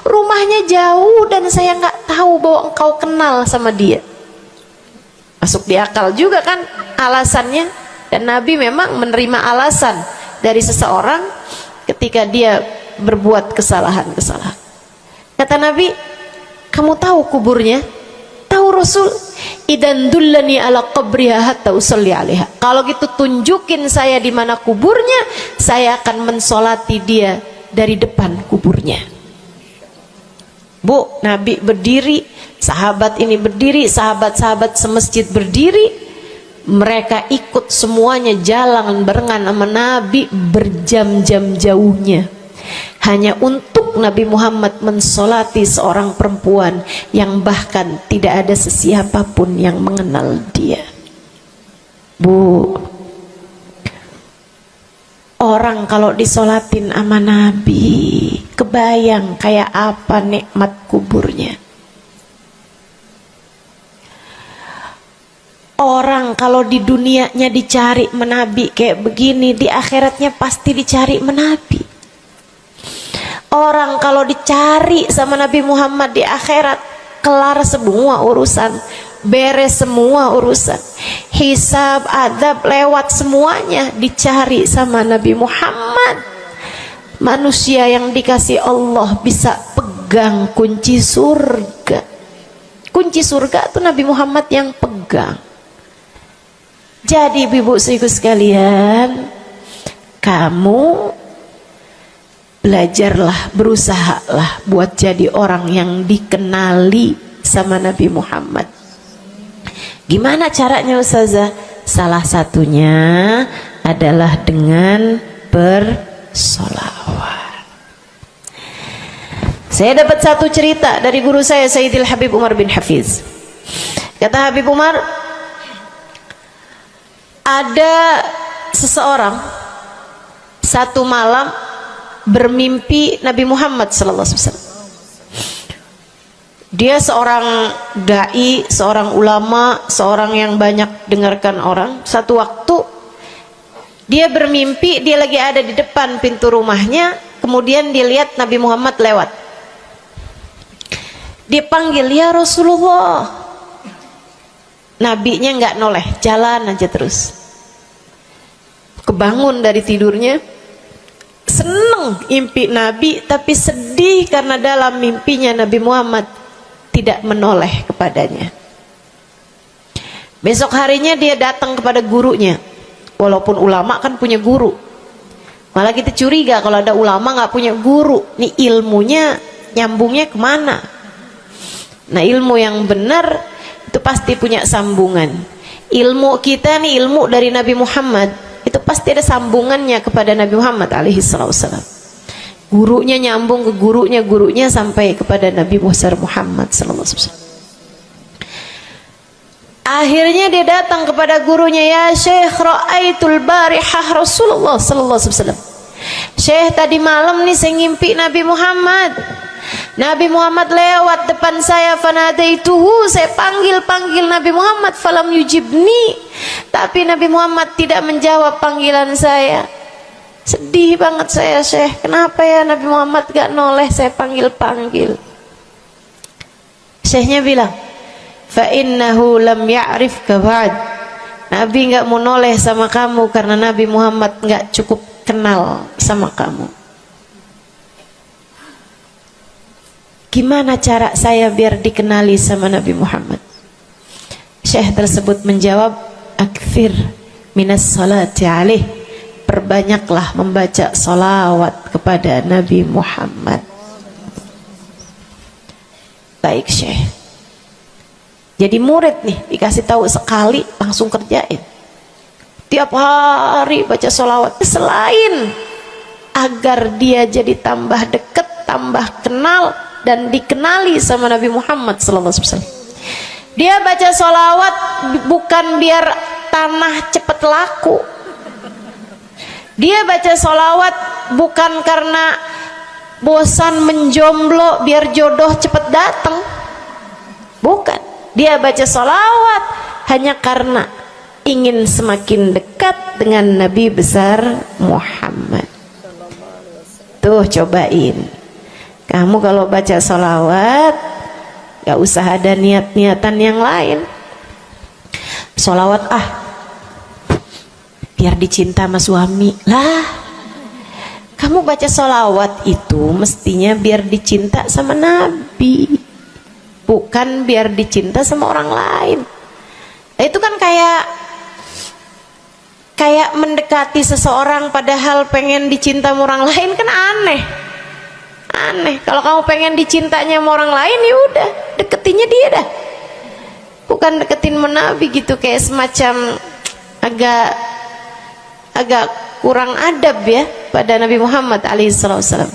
rumahnya jauh dan saya nggak tahu bahwa engkau kenal sama dia. Masuk di akal juga kan alasannya. Dan Nabi memang menerima alasan dari seseorang ketika dia berbuat kesalahan-kesalahan. Kata Nabi, kamu tahu kuburnya? Tahu Rasul? Idan dullani ala qabriha hatta usalli alaiha. Kalau gitu tunjukin saya di mana kuburnya, saya akan mensolati dia dari depan kuburnya. Bu, Nabi berdiri, sahabat ini berdiri, sahabat-sahabat semasjid berdiri. Mereka ikut semuanya jalan barengan sama Nabi berjam-jam jauhnya, hanya untuk Nabi Muhammad mensolati seorang perempuan yang bahkan tidak ada sesiapapun yang mengenal dia. Bu, orang kalau disolatin sama Nabi, kebayang kayak apa nikmat kuburnya. Orang Orang kalau di dunianya dicari menabi kayak begini, di akhiratnya pasti dicari menabi. Orang kalau dicari sama Nabi Muhammad di akhirat, kelar semua urusan, beres semua urusan, hisab, adab lewat semuanya, dicari sama Nabi Muhammad. Manusia yang dikasih Allah bisa pegang kunci surga. Kunci surga itu Nabi Muhammad yang pegang. Jadi ibu-ibu sekalian, kamu belajarlah, berusahalah buat jadi orang yang dikenali sama Nabi Muhammad. Gimana caranya Ustazah? Salah satunya adalah dengan bersolawat. Saya dapat satu cerita dari guru saya, Sayyidil Habib Umar bin Hafiz. Kata Habib Umar, ada seseorang satu malam bermimpi Nabi Muhammad sallallahu alaihi wasallam. Dia seorang dai, seorang ulama, seorang yang banyak dengarkan orang. Satu waktu dia bermimpi, dia lagi ada di depan pintu rumahnya, kemudian dia lihat Nabi Muhammad lewat. Dia panggil, ya Rasulullah. Nabinya nggak noleh, jalan aja terus. Kebangun dari tidurnya, seneng impi Nabi, tapi sedih karena dalam mimpinya Nabi Muhammad tidak menoleh kepadanya. Besok harinya dia datang kepada gurunya. Walaupun ulama kan punya guru, malah kita curiga kalau ada ulama nggak punya guru. Nih ilmunya nyambungnya kemana? Nah, ilmu yang benar itu pasti punya sambungan. Ilmu kita nih, ilmu dari Nabi Muhammad, itu pasti ada sambungannya kepada Nabi Muhammad alaihi wasallam. Gurunya nyambung ke gurunya sampai kepada Nabi Muhammad sallallahu alaihi wasallam. Akhirnya dia datang kepada gurunya, ya Syekh, ra'aitul barihah Rasulullah sallallahu alaihi wasallam. Syekh, tadi malam nih saya ngimpi Nabi Muhammad. Nabi Muhammad lewat depan saya, fanadaituhu, saya panggil Nabi Muhammad, falam yujibni, tapi Nabi Muhammad tidak menjawab panggilan saya. Sedih banget saya, Syekh, kenapa ya Nabi Muhammad gak noleh saya panggil. Syekhnya bilang, fa innahu lam ya'rifka ba'd. Nabi gak mau noleh sama kamu karena Nabi Muhammad gak cukup kenal sama kamu. Gimana cara saya biar dikenali sama Nabi Muhammad? Syekh tersebut menjawab, akfir minas salati alaih, perbanyaklah membaca salawat kepada Nabi Muhammad. Baik Syekh. Jadi murid nih, dikasih tahu sekali langsung kerjain. Tiap hari baca salawat. Selain agar dia jadi tambah dekat, tambah kenal, dan dikenali sama Nabi Muhammad sallallahu alaihi wasallam. Dia baca sholawat bukan biar tanah cepat laku. Dia baca sholawat bukan karena bosan menjomblo biar jodoh cepat datang. Bukan. Dia baca sholawat hanya karena ingin semakin dekat dengan Nabi besar Muhammad. Tuh cobain. Kamu kalau baca sholawat gak usah ada niat-niatan yang lain. Sholawat biar dicinta sama suami lah. Kamu baca sholawat itu mestinya biar dicinta sama Nabi, bukan biar dicinta sama orang lain. Itu kan kayak mendekati seseorang padahal pengen dicinta sama orang lain, kan aneh. Kalau kamu pengen dicintanya sama orang lain, ya udah deketinnya dia dah, bukan deketin Nabi gitu, kayak semacam agak kurang adab ya pada Nabi Muhammad alaihissalam.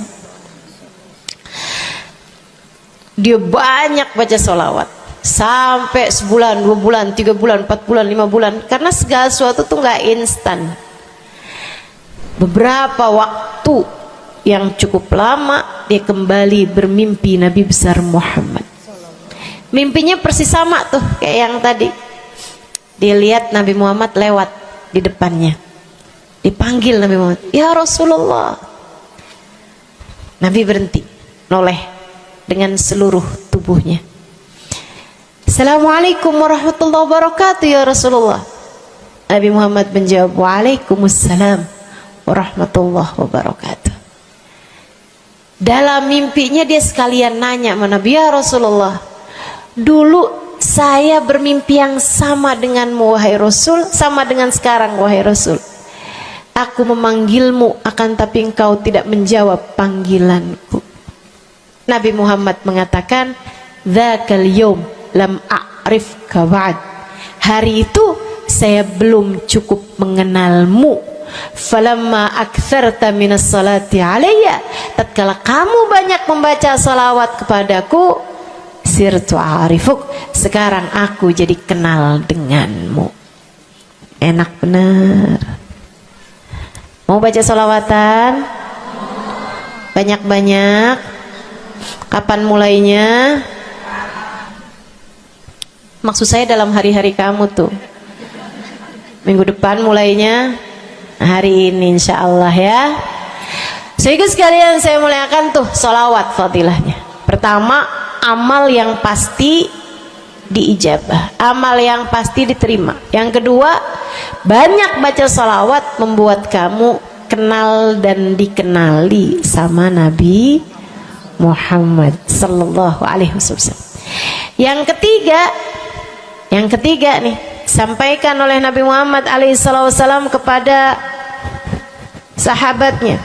Dia banyak baca sholawat sampai sebulan, 2 bulan, 3 bulan, 4 bulan, 5 bulan, karena segala sesuatu tuh nggak instan. Beberapa waktu yang cukup lama dia kembali bermimpi Nabi besar Muhammad. Mimpinya persis sama tuh kayak yang tadi. Dilihat Nabi Muhammad lewat di depannya. Dipanggil Nabi Muhammad, "Ya Rasulullah." Nabi berhenti, noleh dengan seluruh tubuhnya. "Assalamualaikum warahmatullahi wabarakatuh ya Rasulullah." Nabi Muhammad menjawab, "Waalaikumsalam warahmatullahi wabarakatuh." Dalam mimpinya dia sekalian nanya sama Nabi, "Ya Rasulullah, dulu saya bermimpi yang sama denganmu wahai Rasul, sama dengan sekarang wahai Rasul. Aku memanggilmu akan tapi engkau tidak menjawab panggilanku." Nabi Muhammad mengatakan, "Dzakal yaum lam a'rifka ba'd." Hari itu saya belum cukup mengenalmu. Falamma aktsarta minas salati alayya, tatkala kamu banyak membaca salawat kepadaku, sirtu arifuk, sekarang aku jadi kenal denganmu. Enak bener. Mau baca salawatan? Banyak-banyak. Kapan mulainya? Maksud saya dalam hari-hari kamu tuh. Minggu depan mulainya, hari ini insya Allah ya. Sehingga sekalian saya muliakan tuh salawat fadilahnya. Pertama, amal yang pasti diijabah, amal yang pasti diterima. Yang kedua, banyak baca salawat membuat kamu kenal dan dikenali sama Nabi Muhammad sallallahu alaihi wasallam. Yang ketiga nih, sampaikan oleh Nabi Muhammad alaihi wasallam kepada sahabatnya.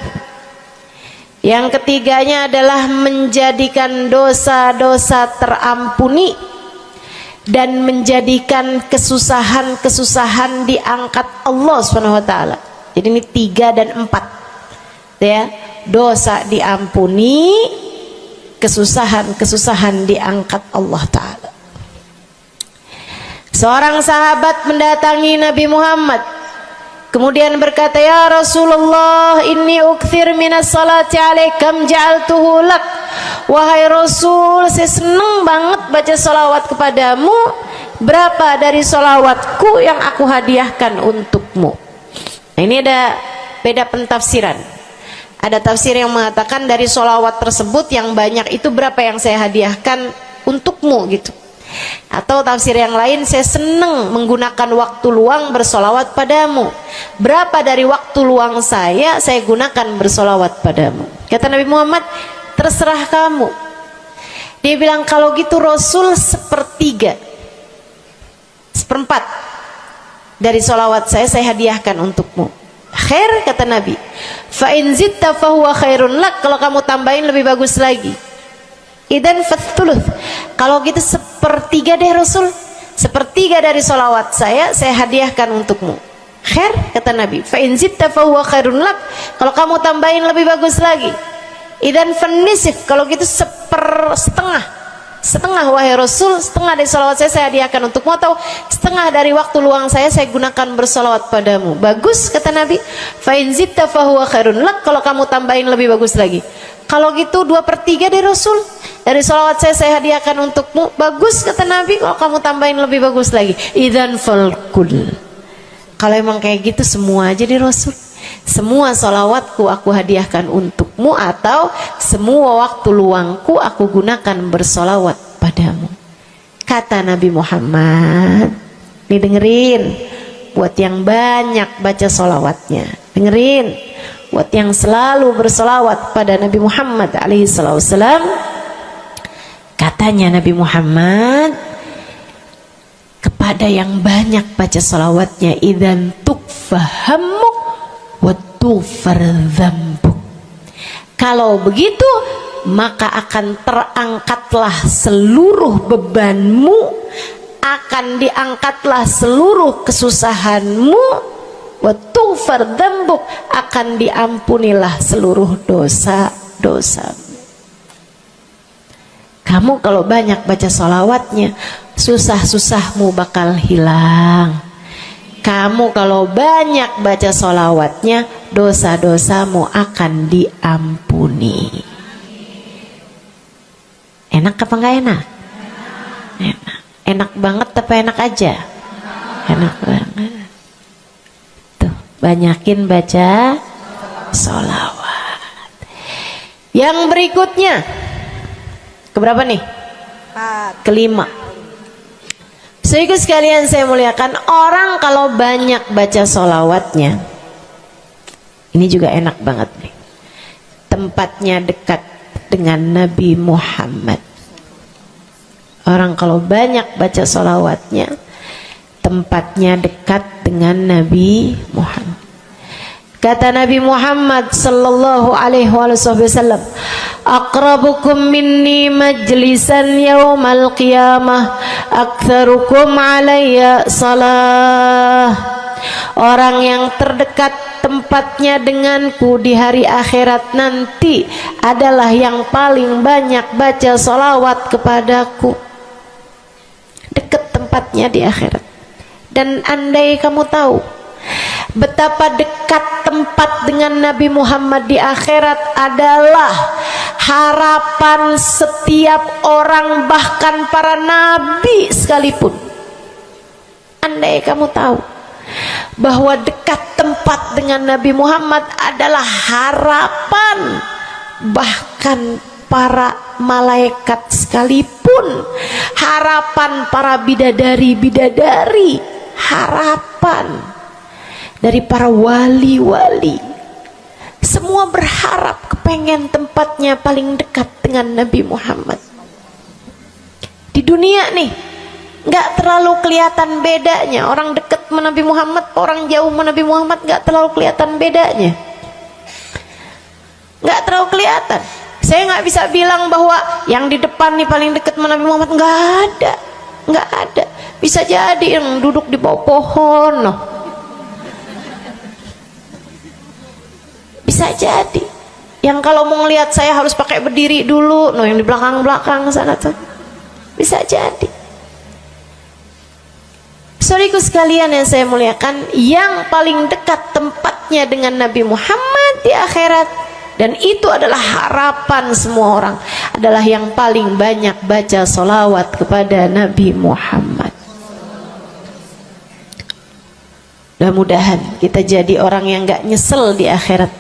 Yang ketiganya adalah menjadikan dosa-dosa terampuni dan menjadikan kesusahan-kesusahan diangkat Allah Subhanahu wa taala. Jadi ini 3 dan 4. Ya, dosa diampuni, kesusahan-kesusahan diangkat Allah taala. Seorang sahabat mendatangi Nabi Muhammad, kemudian berkata, "Ya Rasulullah, inni ukthir minas salati alaikam ja'altuhu lak." Wahai Rasul, saya senang banget baca salawat kepadamu. Berapa dari salawatku yang aku hadiahkan untukmu? Nah, ini ada beda pentafsiran. Ada tafsir yang mengatakan dari salawat tersebut yang banyak itu berapa yang saya hadiahkan untukmu gitu. Atau tafsir yang lain, saya senang menggunakan waktu luang bersolawat padamu. Berapa dari waktu luang saya gunakan bersolawat padamu? Kata Nabi Muhammad, terserah kamu. Dia bilang, kalau gitu Rasul 1/3, 1/4 dari solawat saya hadiahkan untukmu. Khair, kata Nabi. Fa in zitta fahuwa khairun lak. Kalau kamu tambahin lebih bagus lagi. Idan fathuluth, kalau gitu 1/3 deh Rasul, 1/3 dari solawat saya hadiahkan untukmu. Khair, kata Nabi. Fa in zitta fahuwa khairun lak. Kalau kamu tambahin lebih bagus lagi. Idan fanisif, kalau gitu 1/2 wahai Rasul, 1/2 dari solawat saya hadiahkan untukmu, atau 1/2 dari waktu luang saya gunakan bersolawat padamu. Bagus, kata Nabi. Fa in zitta fahuwa khairun lak. Kalau kamu tambahin lebih bagus lagi. Kalau gitu 2/3 deh Rasul, dari salawat saya hadiahkan untukmu. Bagus, kata Nabi. Kalau kamu tambahin lebih bagus lagi. Idzan falkul. Kalau emang kayak gitu semua aja di Rasul. Semua salawatku aku hadiahkan untukmu, atau semua waktu luangku aku gunakan bersolawat padamu. Kata Nabi Muhammad. Nih dengerin, buat yang banyak baca solawatnya, dengerin. Buat yang selalu bersolawat pada Nabi Muhammad alaihi wasallam, katanya Nabi Muhammad kepada yang banyak baca solawatnya, idzan tukfahamuk wa tughfar dzambuk. Kalau begitu maka akan terangkatlah seluruh bebanmu, akan diangkatlah seluruh kesusahanmu, wa tughfar dzambuk, akan diampunilah seluruh dosa-dosa. Kamu kalau banyak baca sholawatnya, susah-susahmu bakal hilang. Kamu kalau banyak baca sholawatnya, dosa-dosamu akan diampuni. Enak apa enggak enak? Enak. Enak banget apa enak aja? Enak banget. Tuh, banyakin baca sholawat. Yang berikutnya, keberapa nih? Kelima. Saudaraku sekalian saya muliakan, orang kalau banyak baca sholawatnya, ini juga enak banget nih. Tempatnya dekat dengan Nabi Muhammad. Orang kalau banyak baca sholawatnya, tempatnya dekat dengan Nabi Muhammad. Kata Nabi Muhammad sallallahu alaihi wasallam, aqrabukum minni majlisan yaumal qiyamah aktsarukum alayya salah. Orang yang terdekat tempatnya denganku di hari akhirat nanti adalah yang paling banyak baca sholawat kepadaku. Dekat tempatnya di akhirat. Dan andai kamu tahu betapa dekat tempat dengan Nabi Muhammad di akhirat adalah harapan setiap orang, bahkan para nabi sekalipun. Andai kamu tahu bahwa dekat tempat dengan Nabi Muhammad adalah harapan bahkan para malaikat sekalipun, harapan para bidadari-bidadari, harapan dari para wali-wali, semua berharap kepengen tempatnya paling dekat dengan Nabi Muhammad. Di dunia nih nggak terlalu kelihatan bedanya, orang dekat sama Nabi Muhammad, orang jauh sama Nabi Muhammad nggak terlalu kelihatan bedanya, nggak terlalu kelihatan. Saya nggak bisa bilang bahwa yang di depan nih paling dekat sama Nabi Muhammad, nggak ada. Bisa jadi yang duduk di bawah pohon, noh. Bisa jadi yang kalau mau ngelihat saya harus pakai berdiri dulu, no, yang di belakang sana tuh. Bisa jadi. Saudaraku sekalian yang saya muliakan, yang paling dekat tempatnya dengan Nabi Muhammad di akhirat, dan itu adalah harapan semua orang, adalah yang paling banyak baca sholawat kepada Nabi Muhammad. Mudah-mudahan kita jadi orang yang gak nyesel di akhirat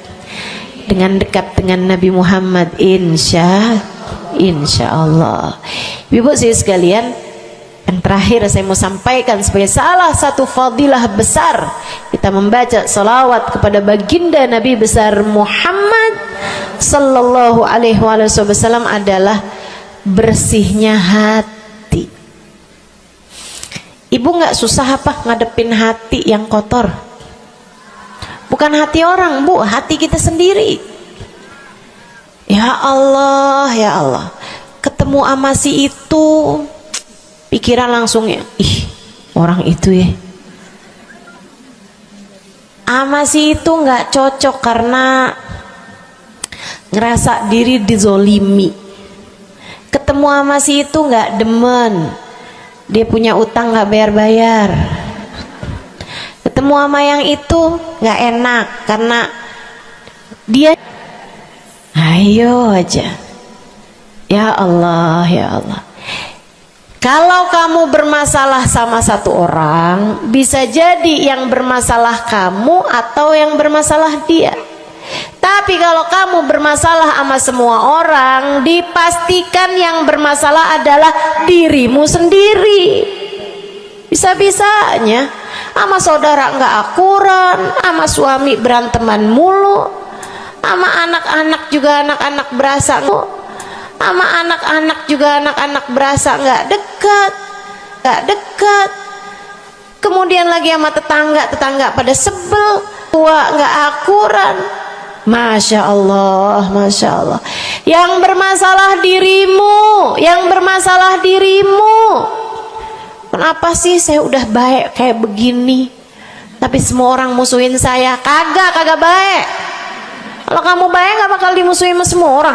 dengan dekat dengan Nabi Muhammad, insya Allah. Ibu saya sekalian, yang terakhir saya mau sampaikan sebagai salah satu fadilah besar kita membaca salawat kepada baginda Nabi besar Muhammad sallallahu alaihi wasallam adalah bersihnya hati. Ibu nggak susah apa ngadepin hati yang kotor? Bukan hati orang, Bu, hati kita sendiri. Ya Allah, ketemu sama si itu, pikiran langsung ya, ih, orang itu ya, sama si itu nggak cocok karena ngerasa diri dizolimi. Ketemu sama si itu nggak demen, dia punya utang nggak bayar-bayar. Ketemu sama yang itu nggak enak karena dia, ayo aja. Ya Allah. Kalau kamu bermasalah sama satu orang, bisa jadi yang bermasalah kamu atau yang bermasalah dia. Tapi kalau kamu bermasalah sama semua orang, dipastikan yang bermasalah adalah dirimu sendiri. Bisa-bisanya sama saudara nggak akuran, sama suami beranteman mulu, sama anak-anak juga anak-anak berasa, sama anak-anak juga anak-anak berasa nggak dekat. Kemudian lagi sama tetangga pada sebel, tua nggak akuran. Masya Allah. Yang bermasalah dirimu. Kenapa sih saya udah baik kayak begini, tapi semua orang musuhin saya? Kagak baik. Kalau kamu baik nggak bakal dimusuhin sama semua orang,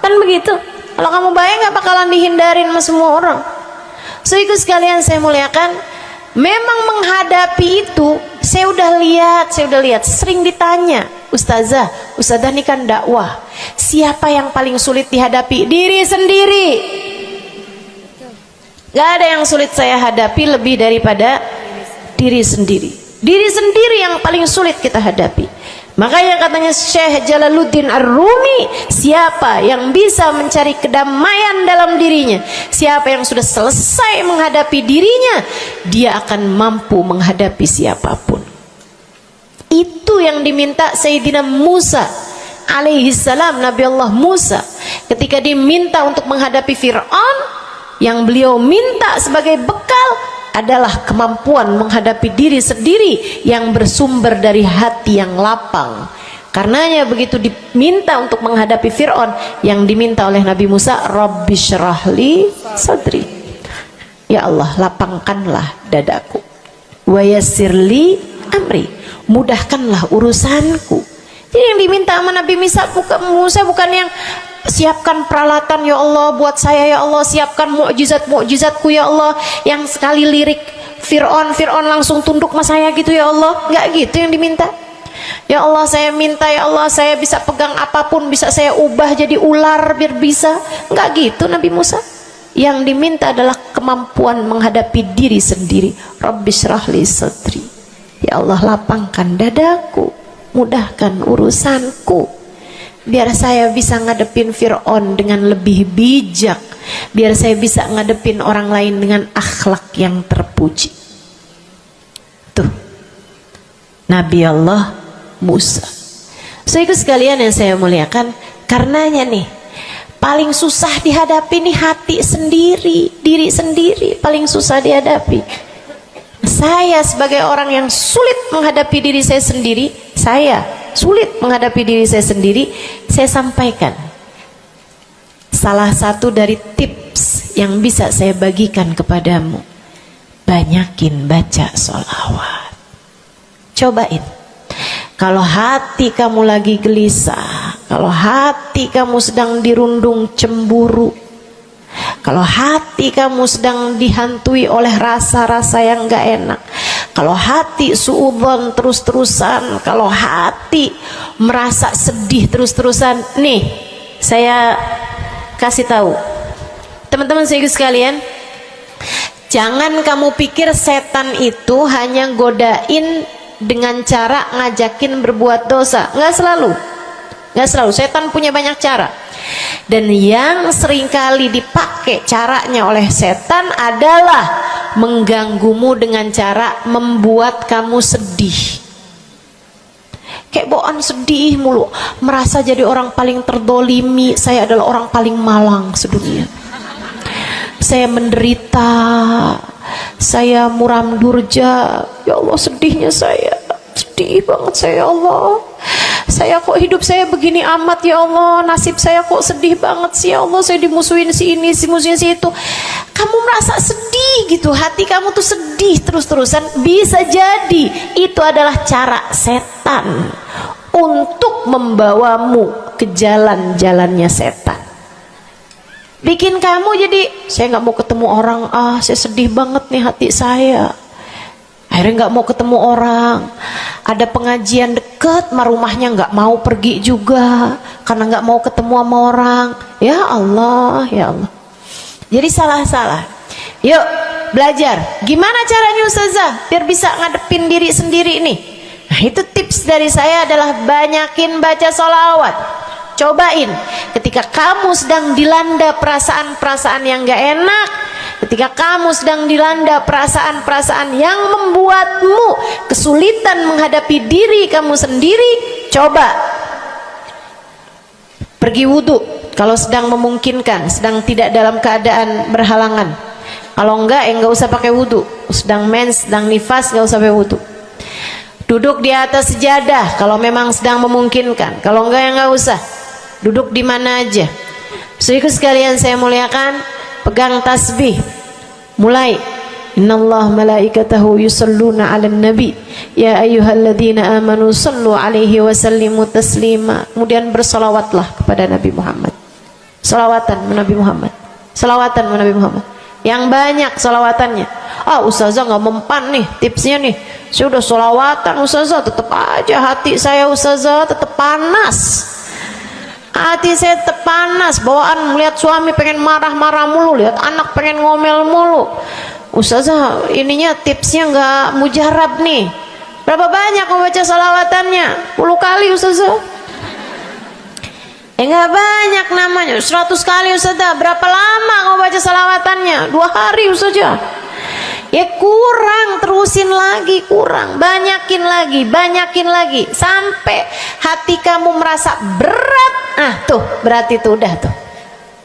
kan begitu? Kalau kamu baik nggak bakalan dihindarin sama semua orang. So ikut sekalian saya muliakan, memang menghadapi itu saya udah lihat sering ditanya, Ustazah ini kan dakwah, siapa yang paling sulit dihadapi? Diri sendiri. Gak ada yang sulit saya hadapi lebih daripada diri sendiri. Diri sendiri yang paling sulit kita hadapi. Makanya katanya Syekh Jalaluddin Ar-Rumi, siapa yang bisa mencari kedamaian dalam dirinya, siapa yang sudah selesai menghadapi dirinya, dia akan mampu menghadapi siapapun. Itu yang diminta Sayyidina Musa alaihi salam, Nabi Allah Musa, ketika diminta untuk menghadapi Fir'aun, yang beliau minta sebagai bekal adalah kemampuan menghadapi diri sendiri yang bersumber dari hati yang lapang. Karenanya begitu diminta untuk menghadapi Fir'aun, yang diminta oleh Nabi Musa, Rabbi syrahli sadri, ya Allah lapangkanlah dadaku, wa yassirli amri, mudahkanlah urusanku. Jadi yang diminta sama Nabi Musa bukan yang siapkan peralatan ya Allah buat saya, ya Allah siapkan mukjizat-mukjizatku ya Allah, yang sekali lirik Fir'aun langsung tunduk sama saya gitu ya Allah. Enggak gitu yang diminta. Ya Allah saya minta, ya Allah saya bisa pegang apapun, bisa saya ubah jadi ular biar bisa. Enggak gitu Nabi Musa. Yang diminta adalah kemampuan menghadapi diri sendiri. Rabbi syrahli sadri, ya Allah lapangkan dadaku, mudahkan urusanku, biar saya bisa ngadepin Fir'aun dengan lebih bijak, biar saya bisa ngadepin orang lain dengan akhlak yang terpuji. Tuh Nabi Allah Musa. So ikut sekalian yang saya muliakan, karenanya nih paling susah dihadapi nih hati sendiri, diri sendiri paling susah dihadapi. Saya sebagai orang yang sulit menghadapi diri saya sendiri, saya sampaikan salah satu dari tips yang bisa saya bagikan kepadamu. Banyakin baca sholawat. Cobain. Kalau hati kamu lagi gelisah, kalau hati kamu sedang dirundung cemburu, kalau hati kamu sedang dihantui oleh rasa-rasa yang gak enak, kalau hati suudzon terus-terusan, kalau hati merasa sedih terus-terusan, nih saya kasih tahu teman-teman saya sekalian, jangan kamu pikir setan itu hanya godain dengan cara ngajakin berbuat dosa. Nggak selalu. Setan punya banyak cara. Dan yang seringkali dipakai caranya oleh setan adalah mengganggumu dengan cara membuat kamu sedih. Kayak bawaan sedih mulu, merasa jadi orang paling terdolimi. Saya adalah orang paling malang sedunia. Saya menderita, saya muram durja, ya Allah sedihnya saya, sedih banget saya, ya Allah saya kok hidup saya begini amat ya Allah, nasib saya kok sedih banget sih ya Allah, saya dimusuhin si ini, si musuhin si itu. Kamu merasa sedih gitu, hati kamu tuh sedih terus-terusan, bisa jadi itu adalah cara setan untuk membawamu ke jalan-jalannya setan. Bikin kamu jadi, saya nggak mau ketemu orang, saya sedih banget nih hati saya. Akhirnya nggak mau ketemu orang. Ada pengajian deket, sama rumahnya nggak mau pergi juga, karena nggak mau ketemu sama orang. Ya Allah, ya Allah. Jadi salah-salah. Yuk belajar. Gimana caranya Ustazah biar bisa ngadepin diri sendiri nih? Nah itu tips dari saya adalah banyakin baca sholawat. Cobain ketika kamu sedang dilanda perasaan-perasaan yang gak enak, ketika kamu sedang dilanda perasaan-perasaan yang membuatmu kesulitan menghadapi diri kamu sendiri, coba pergi wudhu kalau sedang memungkinkan, sedang tidak dalam keadaan berhalangan. Kalau enggak ya enggak usah pakai wudhu. Sedang mens, sedang nifas, enggak usah pakai wudhu. Duduk di atas sejadah kalau memang sedang memungkinkan, kalau enggak ya enggak usah. Duduk di mana aja. Saudaraku sekalian saya muliakan, pegang tasbih. Mulai. Innallaha malaikatahu yusalluna 'alan nabi ya ayyuhalladzina amanu sallu 'alaihi wa sallimu taslima. Kemudian bersolawatlah kepada Nabi Muhammad. Solawatan Nabi Muhammad. Solawatan Nabi Muhammad. Yang banyak solawatannya. Ustazah nggak mempan nih tipsnya nih. Saya udah solawatan Ustazah, tetap aja hati saya Ustazah tetap panas. Hati saya tetap panas, bawaan melihat suami pengen marah-marah mulu, lihat anak pengen ngomel mulu. Ustazah ininya tipsnya nggak mujarab nih. Berapa banyak mau baca salawatannya? 10 kali Ustazah. Nggak banyak namanya, 100 kali Ustazah. Berapa lama mau baca salawatannya? 2 hari Ustazah. Ya kurang, terusin lagi, kurang, banyakin lagi sampai hati kamu merasa berat. Tuh berarti tuh udah tuh.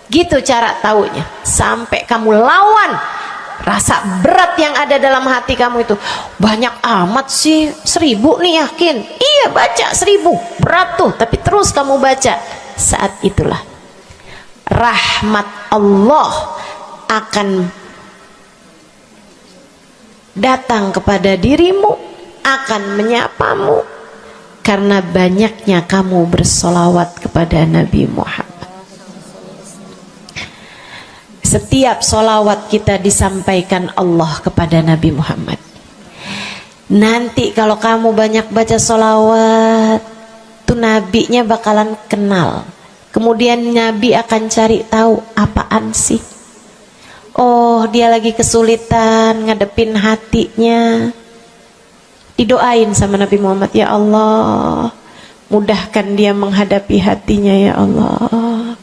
Gitu cara taunya. Sampai kamu lawan rasa berat yang ada dalam hati kamu itu. Banyak amat sih, 1000 nih yakin. Iya baca 1000, berat tuh, tapi terus kamu baca. Saat itulah rahmat Allah akan datang kepada dirimu, akan menyapamu karena banyaknya kamu bersolawat kepada Nabi Muhammad. Setiap solawat kita disampaikan Allah kepada Nabi Muhammad. Nanti kalau kamu banyak baca solawat, tuh nabinya bakalan kenal. Kemudian Nabi akan cari tahu apaan sih. Oh, dia lagi kesulitan ngadepin hatinya. Didoain sama Nabi Muhammad, ya Allah, mudahkan dia menghadapi hatinya ya Allah.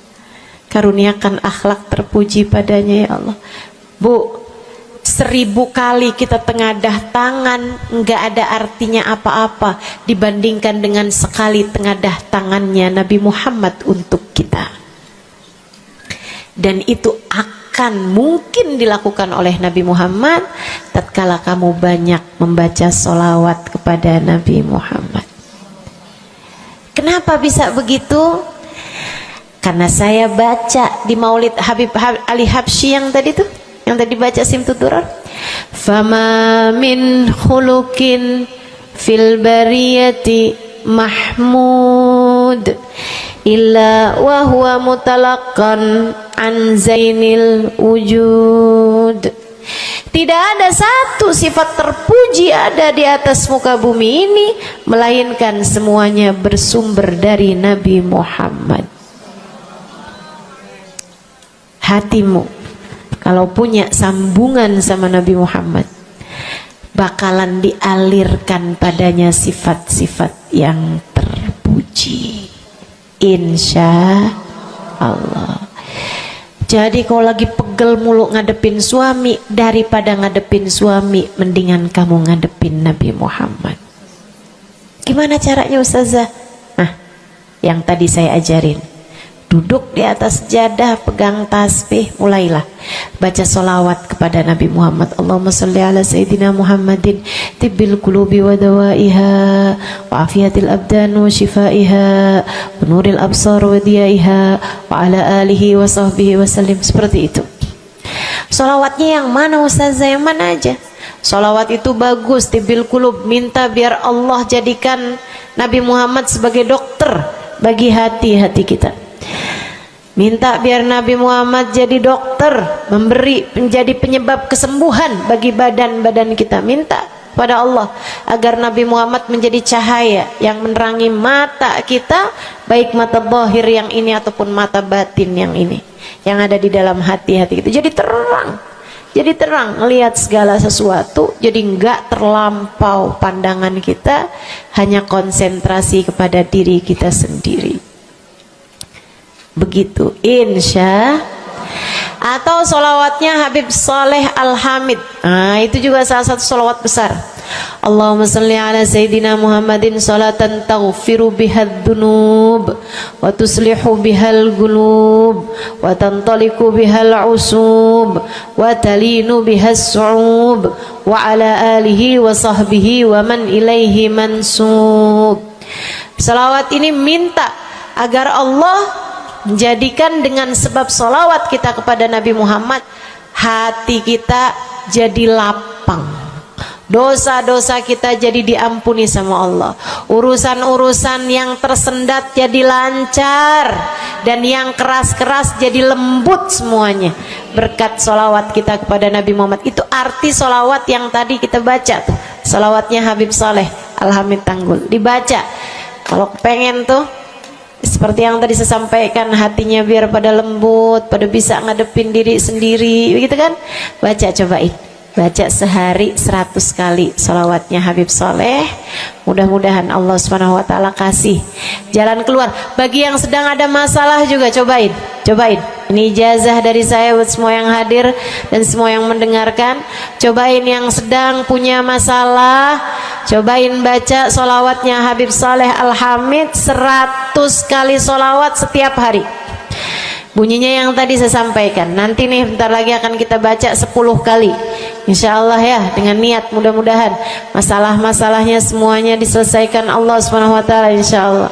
Karuniakan akhlak terpuji padanya ya Allah. Bu, 1000 kali kita tengadah tangan nggak ada artinya apa-apa dibandingkan dengan sekali tengadah tangannya Nabi Muhammad untuk kita. Dan itu akan mungkin dilakukan oleh Nabi Muhammad tatkala kamu banyak membaca sholawat kepada Nabi Muhammad. Kenapa bisa begitu? Karena saya baca di Maulid Habib Ali Habsyi yang tadi tuh, yang tadi baca Simtud Durar. Fama min khuluqin fil bariyati mahmud illa wa huwa mutalaqqan an zainil wujud. Tidak ada satu sifat terpuji ada di atas muka bumi ini melainkan semuanya bersumber dari Nabi Muhammad. Hatimu kalau punya sambungan sama Nabi Muhammad bakalan dialirkan padanya sifat-sifat yang terpuji, insya Allah. Jadi kalau lagi pegel mulu ngadepin suami, daripada ngadepin suami mendingan kamu ngadepin Nabi Muhammad. Gimana caranya Ustazah? Nah, yang tadi saya ajarin. Duduk di atas sejadah, pegang tasbih, mulailah baca solawat kepada Nabi Muhammad. Allahumma salli ala Sayyidina Muhammadin tibbil qulubi wa dawaiha wa afiyatil abdan wa shifaiha wa nuril absar wa diyaiha wa ala alihi wa sahbihi wa sallim. Seperti itu. Solawatnya yang mana Ustazah? Yang mana aja? Solawat itu bagus, tibbil qulub, minta biar Allah jadikan Nabi Muhammad sebagai dokter bagi hati-hati kita. Minta biar Nabi Muhammad jadi dokter, menjadi penyebab kesembuhan bagi badan-badan kita. Minta pada Allah agar Nabi Muhammad menjadi cahaya yang menerangi mata kita, baik mata zahir yang ini ataupun mata batin yang ini, yang ada di dalam hati-hati kita. Jadi terang melihat segala sesuatu, jadi enggak terlampau pandangan kita, hanya konsentrasi kepada diri kita sendiri. Begitu, insya. Atau solawatnya Habib Saleh Al-Hamid. Nah, itu juga salah satu solawat besar. Allahumma salli ala Sayyidina Muhammadin salatan taghfiru bihad dunub wa tuslihu bihal gulub wa tantaliku bihal usub wa talinu bihas su'ub wa ala alihi wa sahbihi wa man ilaihi mansub. Salawat ini minta agar Allah menjadikan dengan sebab solawat kita kepada Nabi Muhammad, hati kita jadi lapang, dosa-dosa kita jadi diampuni sama Allah, urusan-urusan yang tersendat jadi lancar, dan yang keras-keras jadi lembut semuanya berkat solawat kita kepada Nabi Muhammad. Itu arti solawat yang tadi kita baca tuh, solawatnya Habib Saleh Al-Hamid Tanggul. Dibaca kalau pengen tuh seperti yang tadi saya sampaikan, hatinya biar pada lembut, pada bisa ngadepin diri sendiri, begitu kan? Baca, cobain. baca sehari 100 kali sholawatnya Habib Soleh. Mudah-mudahan Allah Subhanahu wa ta'ala kasih jalan keluar. Bagi yang sedang ada masalah juga cobain. Ini ijazah dari saya buat semua yang hadir dan semua yang mendengarkan. Cobain yang sedang punya masalah, cobain baca sholawatnya Habib Soleh Al-Hamid 100 kali sholawat setiap hari. Bunyinya yang tadi saya sampaikan. Nanti nih bentar lagi akan kita baca 10 kali. Insya Allah ya, dengan niat mudah-mudahan masalah-masalahnya semuanya diselesaikan Allah Subhanahu wa ta'ala, insya Allah.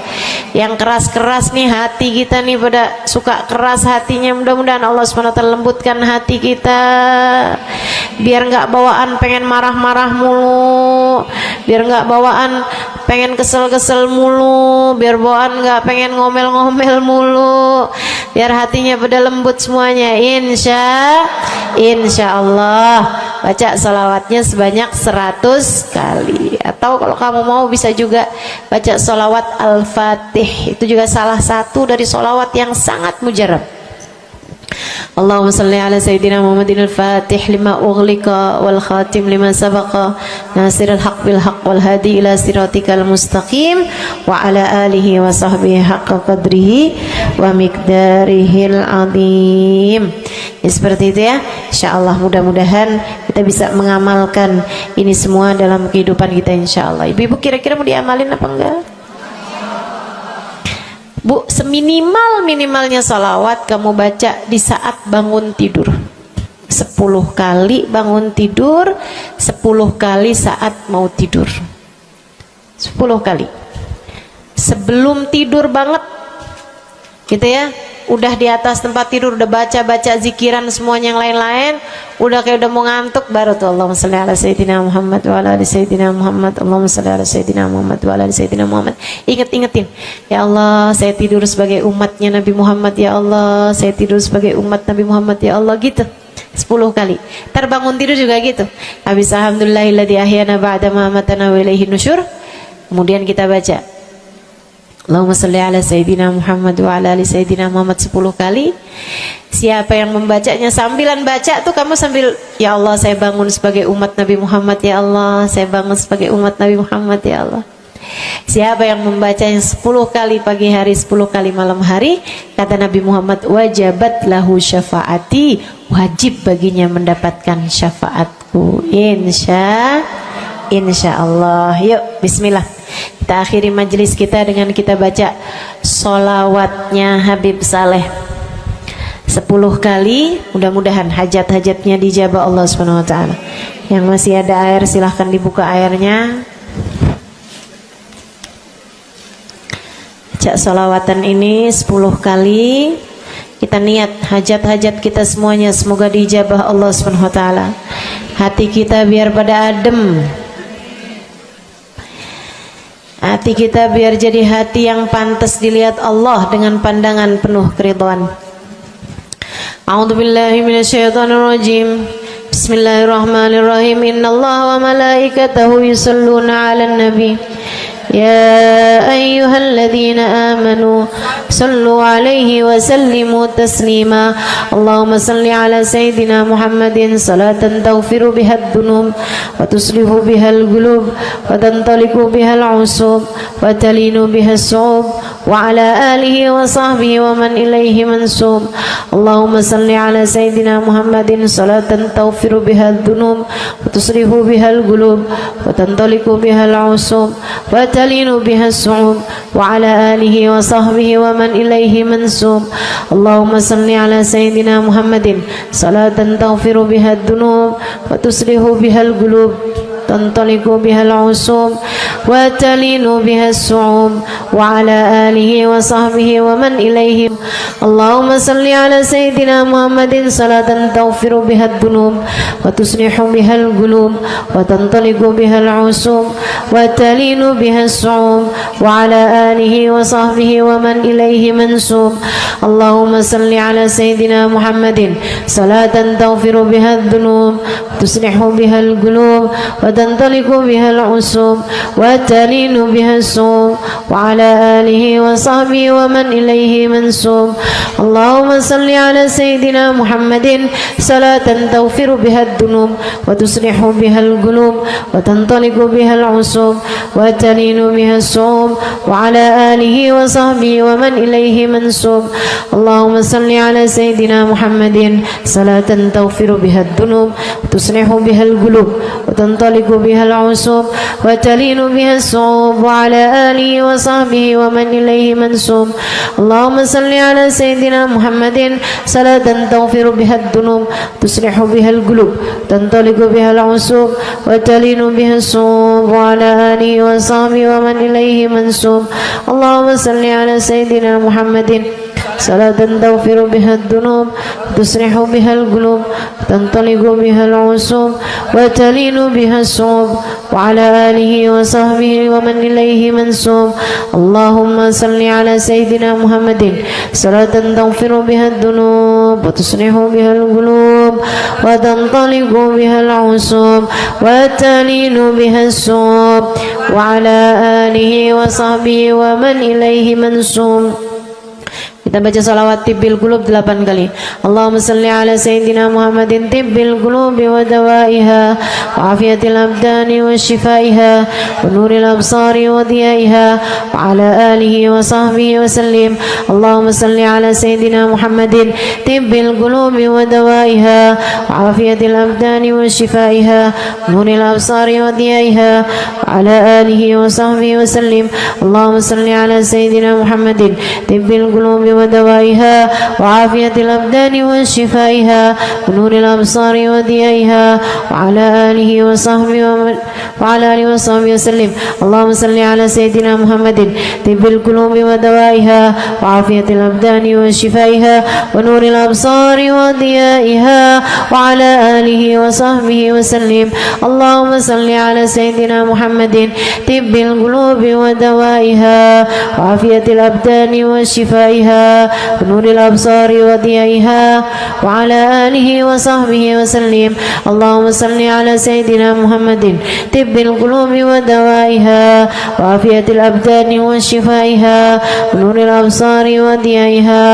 Yang keras-keras nih hati kita nih, pada suka keras hatinya, mudah-mudahan Allah Subhanahu wa ta'ala lembutkan hati kita, biar nggak bawaan pengen marah-marah mulu, biar nggak bawaan pengen kesel-kesel mulu, biar bawaan nggak pengen ngomel-ngomel mulu, biar hatinya pada lembut semuanya. Insya Allah baca salawatnya sebanyak 100 kali. Atau kalau kamu mau bisa juga baca salawat Al-Fatih, itu juga salah satu dari salawat yang sangat mujarab. Allahumma salli ala Sayyidina Muhammadin al-Fatih lima ughliqa wal khatim lima sabaqa nasirul haq bil haq wal hadi ila siratikal mustaqim wa ala alihi wa sahbihi haqqa qadrihi wa miqdarihil azim. Ya, seperti itu ya. Insyaallah mudah-mudahan kita bisa mengamalkan ini semua dalam kehidupan kita insyaallah. Ibu-ibu kira-kira mau diamalin apa enggak? Bu, seminimal-minimalnya salawat kamu baca di saat bangun tidur 10 kali bangun tidur, 10 kali saat mau tidur, 10 kali sebelum tidur banget gitu ya. Udah di atas tempat tidur udah baca-baca zikiran semuanya yang lain-lain, udah kayak udah mau ngantuk, baru tuh Allahumma shalli ala Sayyidina Muhammad wa ala ali Sayyidina Muhammad, Allahumma shalli ala Sayyidina Muhammad wa ala ali Sayyidina Muhammad. Ingetin, ya Allah saya tidur sebagai umatnya Nabi Muhammad, ya Allah saya tidur sebagai umat Nabi Muhammad, ya Allah, gitu 10 kali. Terbangun tidur juga gitu. Habis alhamdulillahilladzi ahyana ba'da ma amatana wa ilaihi nusyur. Kemudian kita baca Allahumma salli ala Sayyidina Muhammad wa ala ali Sayyidina Muhammad 10 kali. Siapa yang membacanya sambilan baca tuh kamu sambil, ya Allah saya bangun sebagai umat Nabi Muhammad, ya Allah saya bangun sebagai umat Nabi Muhammad, ya Allah. Siapa yang membacanya 10 kali pagi hari, 10 kali malam hari, kata Nabi Muhammad, wajabat lahu syafaati, wajib baginya mendapatkan syafaatku. Insya Allah. Yuk bismillah, kita akhiri majelis kita dengan kita baca sholawatnya Habib Saleh 10 kali. Mudah-mudahan hajat-hajatnya dijabah Allah Subhanahu wa ta'ala. Yang masih ada air silahkan dibuka airnya. Baca sholawatan ini 10 kali. Kita niat hajat-hajat kita semuanya semoga dijabah Allah Subhanahu wa ta'ala. Hati kita biar pada adem, hati kita biar jadi hati yang pantas dilihat Allah dengan pandangan penuh keridhaan. A'udzubillahi minasyaitonirrajim. Bismillahirrahmanirrahim. Innallaha wa malaikatahu yusholluna 'alan nabi. يا أيها الذين آمنوا صلوا عليه وسلموا تسليما اللهم صل على سيدنا محمد صلاة تغفر بها الذنوب وتصلح بها القلوب وتنطلق بها العصوب وتلين بها الصعوب وعلى آله وصحبه ومن إليه منسوب اللهم صل على سيدنا محمد صلاة تغفر بها الذنوب وتصلح بها القلوب وتنطلق بها العصوب وتلين بها الصعوب وعلى آله وصحبه ومن إليه منسوب اللهم صل على سيدنا محمد صلاة تغفر بها الذنوب وتصلح بها القلوب تنطلق بها العصوب وتلين بها الصعوب وعلى آله وصحبه ومن إليه اللهم صل على سيدنا محمد صلاة تغفر بها الذنوب وتصلح بها القلوب وتنطلق بها العصوب وتلين بها الصعوب وعلى آله وصحبه ومن إليه منسوب اللهم صل على سيدنا محمد صلاة تغفر بها الذنوب وتصلح بها القلوب وتنطلق وتنطلق بها العصوب وتلين بها الصوم وعلى آله وصحبه ومن إليه منسوب. اللهم صل على سيدنا محمد صلاة تغفر بها الذنوب وتصلح بها القلوب وتنطلق بها العصوب وتلين بها الصوم وعلى آله وصحبه ومن إليه منسوب. اللهم صل على سيدنا محمد صلاة تغفر بها الذنوب وتصلح بها القلوب وتنطلق بها العصوب وتلين بها الصوم وعلى آله وصحبه ومن إليه منسوب. اللهم صل على سيدنا محمد صلاة تغفر بها الذنوب تصلح بها القلوب تنطلق بها العصوب وتلين بها الصوم وعلى آله وصحبه ومن إليه منسوب. اللهم صل على سيدنا محمد صلاة تغفر بها الذنوب تصلح بها القلوب تنطلق بها العصوب وتلين بها الصوم وعلى آله وصحبه ومن إليه منسوب. اللهم صل على سيدنا محمد صلاة تغفر بها الذنوب وتصلح بها القلوب وتنطلق بها العصوب وتلين بها الصوم وعلى آله وصحبه ومن إليه منسوب. Kita baca salawat tibbil qulub 8 kali. Allahumma salli ala sayyidina Muhammadin tibbil qulubi wa dawaiha wa afiyatil abdani wa shifaiha wa nuril absari wa diyaiha wa ala alihi wa sahbihi wa sallim. Allahumma salli ala sayyidina Muhammadin tibbil qulubi wa dawaiha wa afiyatil abdani wa shifaiha wa nuril absari wa diyaiha wa ala alihi wa sahbihi wa sallim. Allahumma salli ala sayyidina Muhammadin tibbil qulubi ودوائها وعافية الأبدان وشفائها ونور الأبصار وضيائها وعلى آله وصحبه وسلم. اللهم صل على سيدنا محمد طب القلوب ودوائها وعافية الأبدان وشفائها ونور الأبصار وضيائها وعلى آله وصحبه وسلم. اللهم صل على سيدنا محمد طب القلوب ودوائها وعافية الأبدان وشفائها ونور الأبصار وضيائها وعلى آله وصحبه وسلم. اللهم صل على سيدنا محمد طب القلوب ودوائها وعافية الأبدان وشفائها ونور الأبصار وضيائها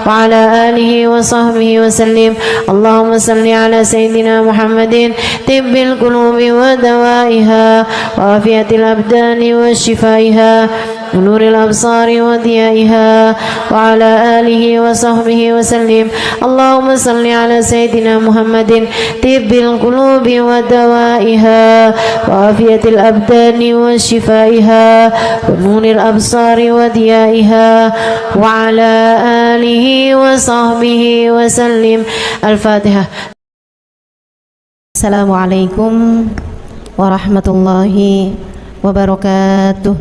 وعلى آله وصحبه وسلم. اللهم صل على سيدنا محمد طب القلوب ودوائها وعافية الأبدان وشفائها ونور الأبصار وضيائها وعلى آله وصحبه وسلم. اللهم صل على سيدنا محمد طب القلوب ودوائها وعافية الأبدان وشفائها ونور الأبصار وضيائها وعلى آله وصحبه وسلم. الفاتحة. السلام عليكم ورحمة الله وبركاته.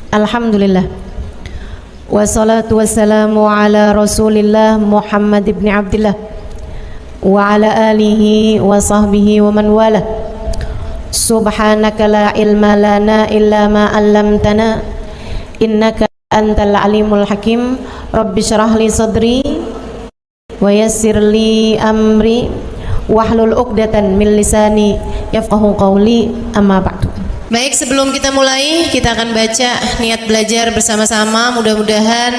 Alhamdulillah wassalatu wassalamu ala rasulillah Muhammad ibn Abdillah wa ala alihi wa sahbihi wa man wala. Subhanaka la ilma lana illa ma 'allamtana innaka antal alimul hakim. Rabbi syrah li sadri wa yassir li amri wahlul 'uqdatan min lisani yafqahu qawli. Amma ba'du. Baik, sebelum kita mulai, kita akan baca niat belajar bersama-sama. Mudah-mudahan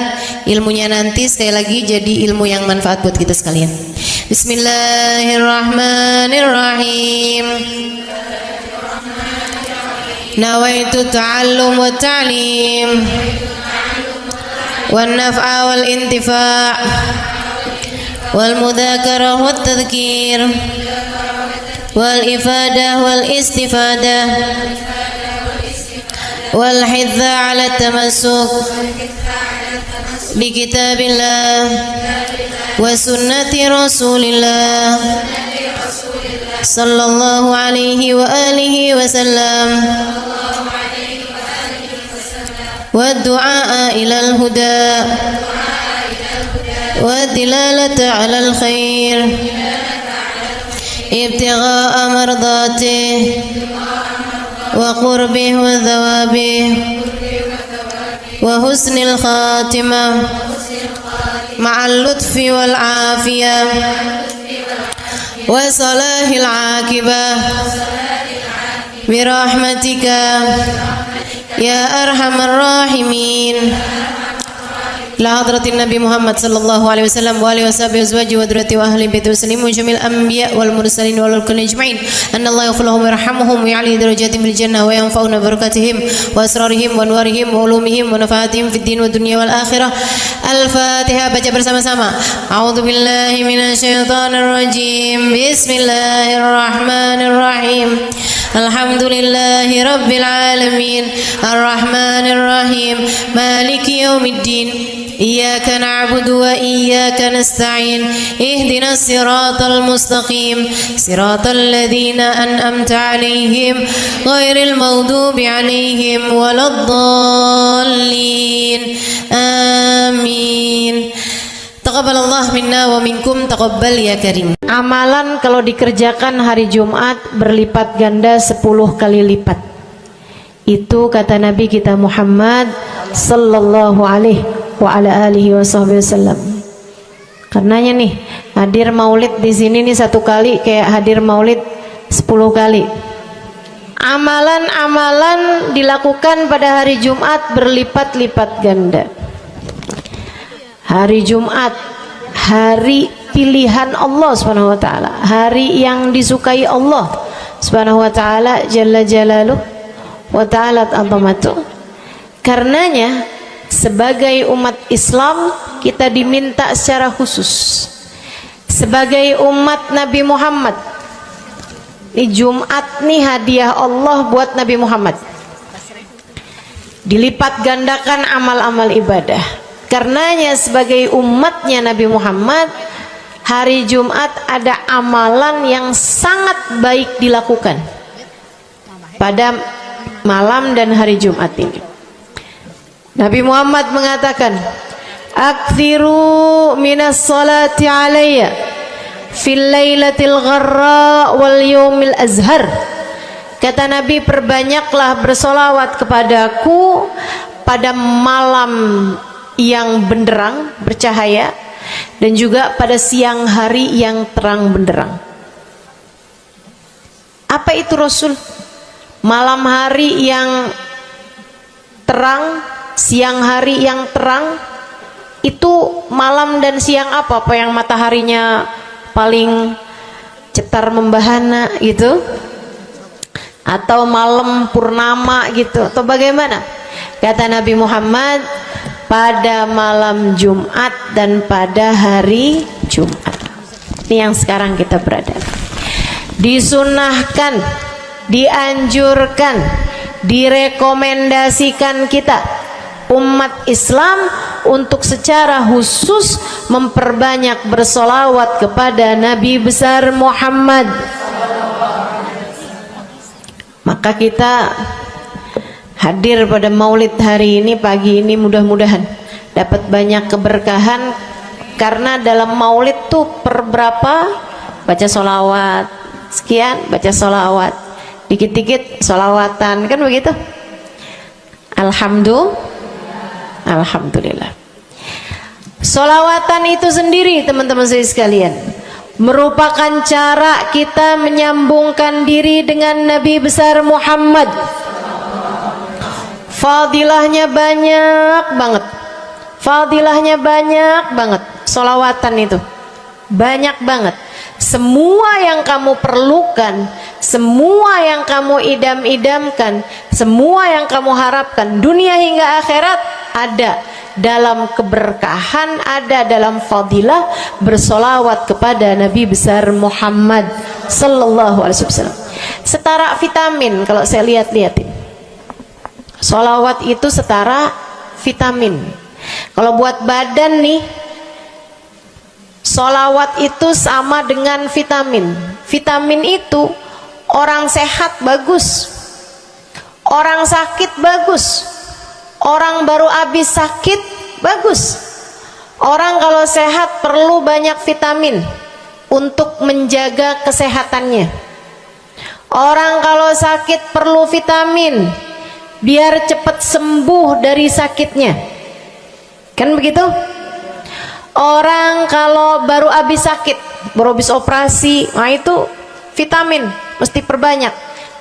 ilmunya nanti sekali lagi jadi ilmu yang manfaat buat kita sekalian. Bismillahirrahmanirrahim. Nawaitu ta'allum wa ta'lim wan naf'a wal intifa' wal mudzakarah wat tadhkir wal ifadah wal istifadah wal hidza ala tamassuk bi kitabillah wa sunnati rasulillah sallallahu alaihi wa alihi wa sallam wa du'a ila al huda wa dilalata ala al khair ابتغاء مرضاته وقربه وثوابه وحسن الخاتمة مع اللطف والعافية وصلاح العاقبة برحمتك يا أرحم الراحمين. لحضرة النبي محمد صلى الله عليه وسلم وآله وصحبه وأزواجه وذريته وأهل بيته وسلم وجميع الأنبياء والمرسلين والكل أجمعين أن الله يغفر لهم ويرحمهم ويعلي درجاتهم في الجنة وينفعنا ببركاتهم وأسرارهم وأنوارهم وعلومهم ونفعاتهم في الدين والدنيا والآخرة. الفاتحة. Baca bersama-sama. A'udzu billahi minasyaitonir rajim. Bismillahirrahmanirrahim. Alhamdulillahi rabbil alamin. Arrahmanir rahim. Maliki yaumiddin. Iyyaka na'budu wa iyyaka nasta'in. Ihdinas siratal mustaqim. Siratal ladzina an'amta 'alaihim ghairil maghdubi 'alaihim waladdallin. Amin. Taqabbalallah minna wa minkum, taqabbal ya karim. Amalan kalau dikerjakan hari Jumat berlipat ganda 10 kali lipat. Itu kata Nabi kita Muhammad sallallahu alaihi wa ala alihi wasallam. Karenanya nih, hadir maulid di sini nih 1 kali kayak hadir maulid 10 kali. Amalan-amalan dilakukan pada hari Jumat berlipat-lipat ganda. Hari Jumat, hari pilihan Allah Subhanahu wa taala, hari yang disukai Allah Subhanahu wa taala jalla jalaluh wa ta'alat azamatuh. Karenanya sebagai umat Islam kita diminta secara khusus sebagai umat Nabi Muhammad. Ini Jumat nih hadiah Allah buat Nabi Muhammad. Dilipat gandakan amal-amal ibadah. Karenanya sebagai umatnya Nabi Muhammad, hari Jumat ada amalan yang sangat baik dilakukan pada malam dan hari Jumat ini. Nabi Muhammad mengatakan, "Aktsiru minas salati alayya fil lailatil gharra wal yaumil azhar." Kata Nabi, perbanyaklah bersolawat kepadaku pada malam yang benderang, bercahaya, dan juga pada siang hari yang terang benderang. Apa itu Rasul? Malam hari yang terang, siang hari yang terang. Itu malam dan siang apa? Apa yang mataharinya paling cetar membahana gitu? Atau malam purnama gitu? Atau bagaimana? Kata Nabi Muhammad, pada malam Jumat dan pada hari Jumat. Ini yang sekarang kita berada. Disunahkan, dianjurkan, direkomendasikan kita umat Islam untuk secara khusus memperbanyak bersolawat kepada Nabi besar Muhammad. Maka kita hadir pada maulid hari ini, pagi ini, mudah-mudahan dapat banyak keberkahan. Karena dalam maulid tuh per berapa baca solawat, sekian baca solawat, dikit-dikit solawatan, kan begitu. Alhamdulillah. Solawatan itu sendiri teman-teman saya sekalian merupakan cara kita menyambungkan diri dengan Nabi besar Muhammad. Fadilahnya banyak banget. Fadilahnya banyak banget. Solawatan itu banyak banget. Semua yang kamu perlukan, semua yang kamu idam-idamkan, semua yang kamu harapkan dunia hingga akhirat ada dalam keberkahan, ada dalam fadilah bersolawat kepada Nabi besar Muhammad sallallahu alaihi wasallam. Setara vitamin kalau saya lihat-lihatin. Solawat itu setara vitamin. Kalau buat badan nih, solawat itu sama dengan vitamin. Vitamin itu orang sehat bagus, orang sakit bagus, orang baru habis sakit bagus. Orang kalau sehat perlu banyak vitamin untuk menjaga kesehatannya. Orang kalau sakit perlu vitamin biar cepat sembuh dari sakitnya, kan begitu? Orang kalau baru habis sakit, baru habis operasi, nah itu vitamin mesti perbanyak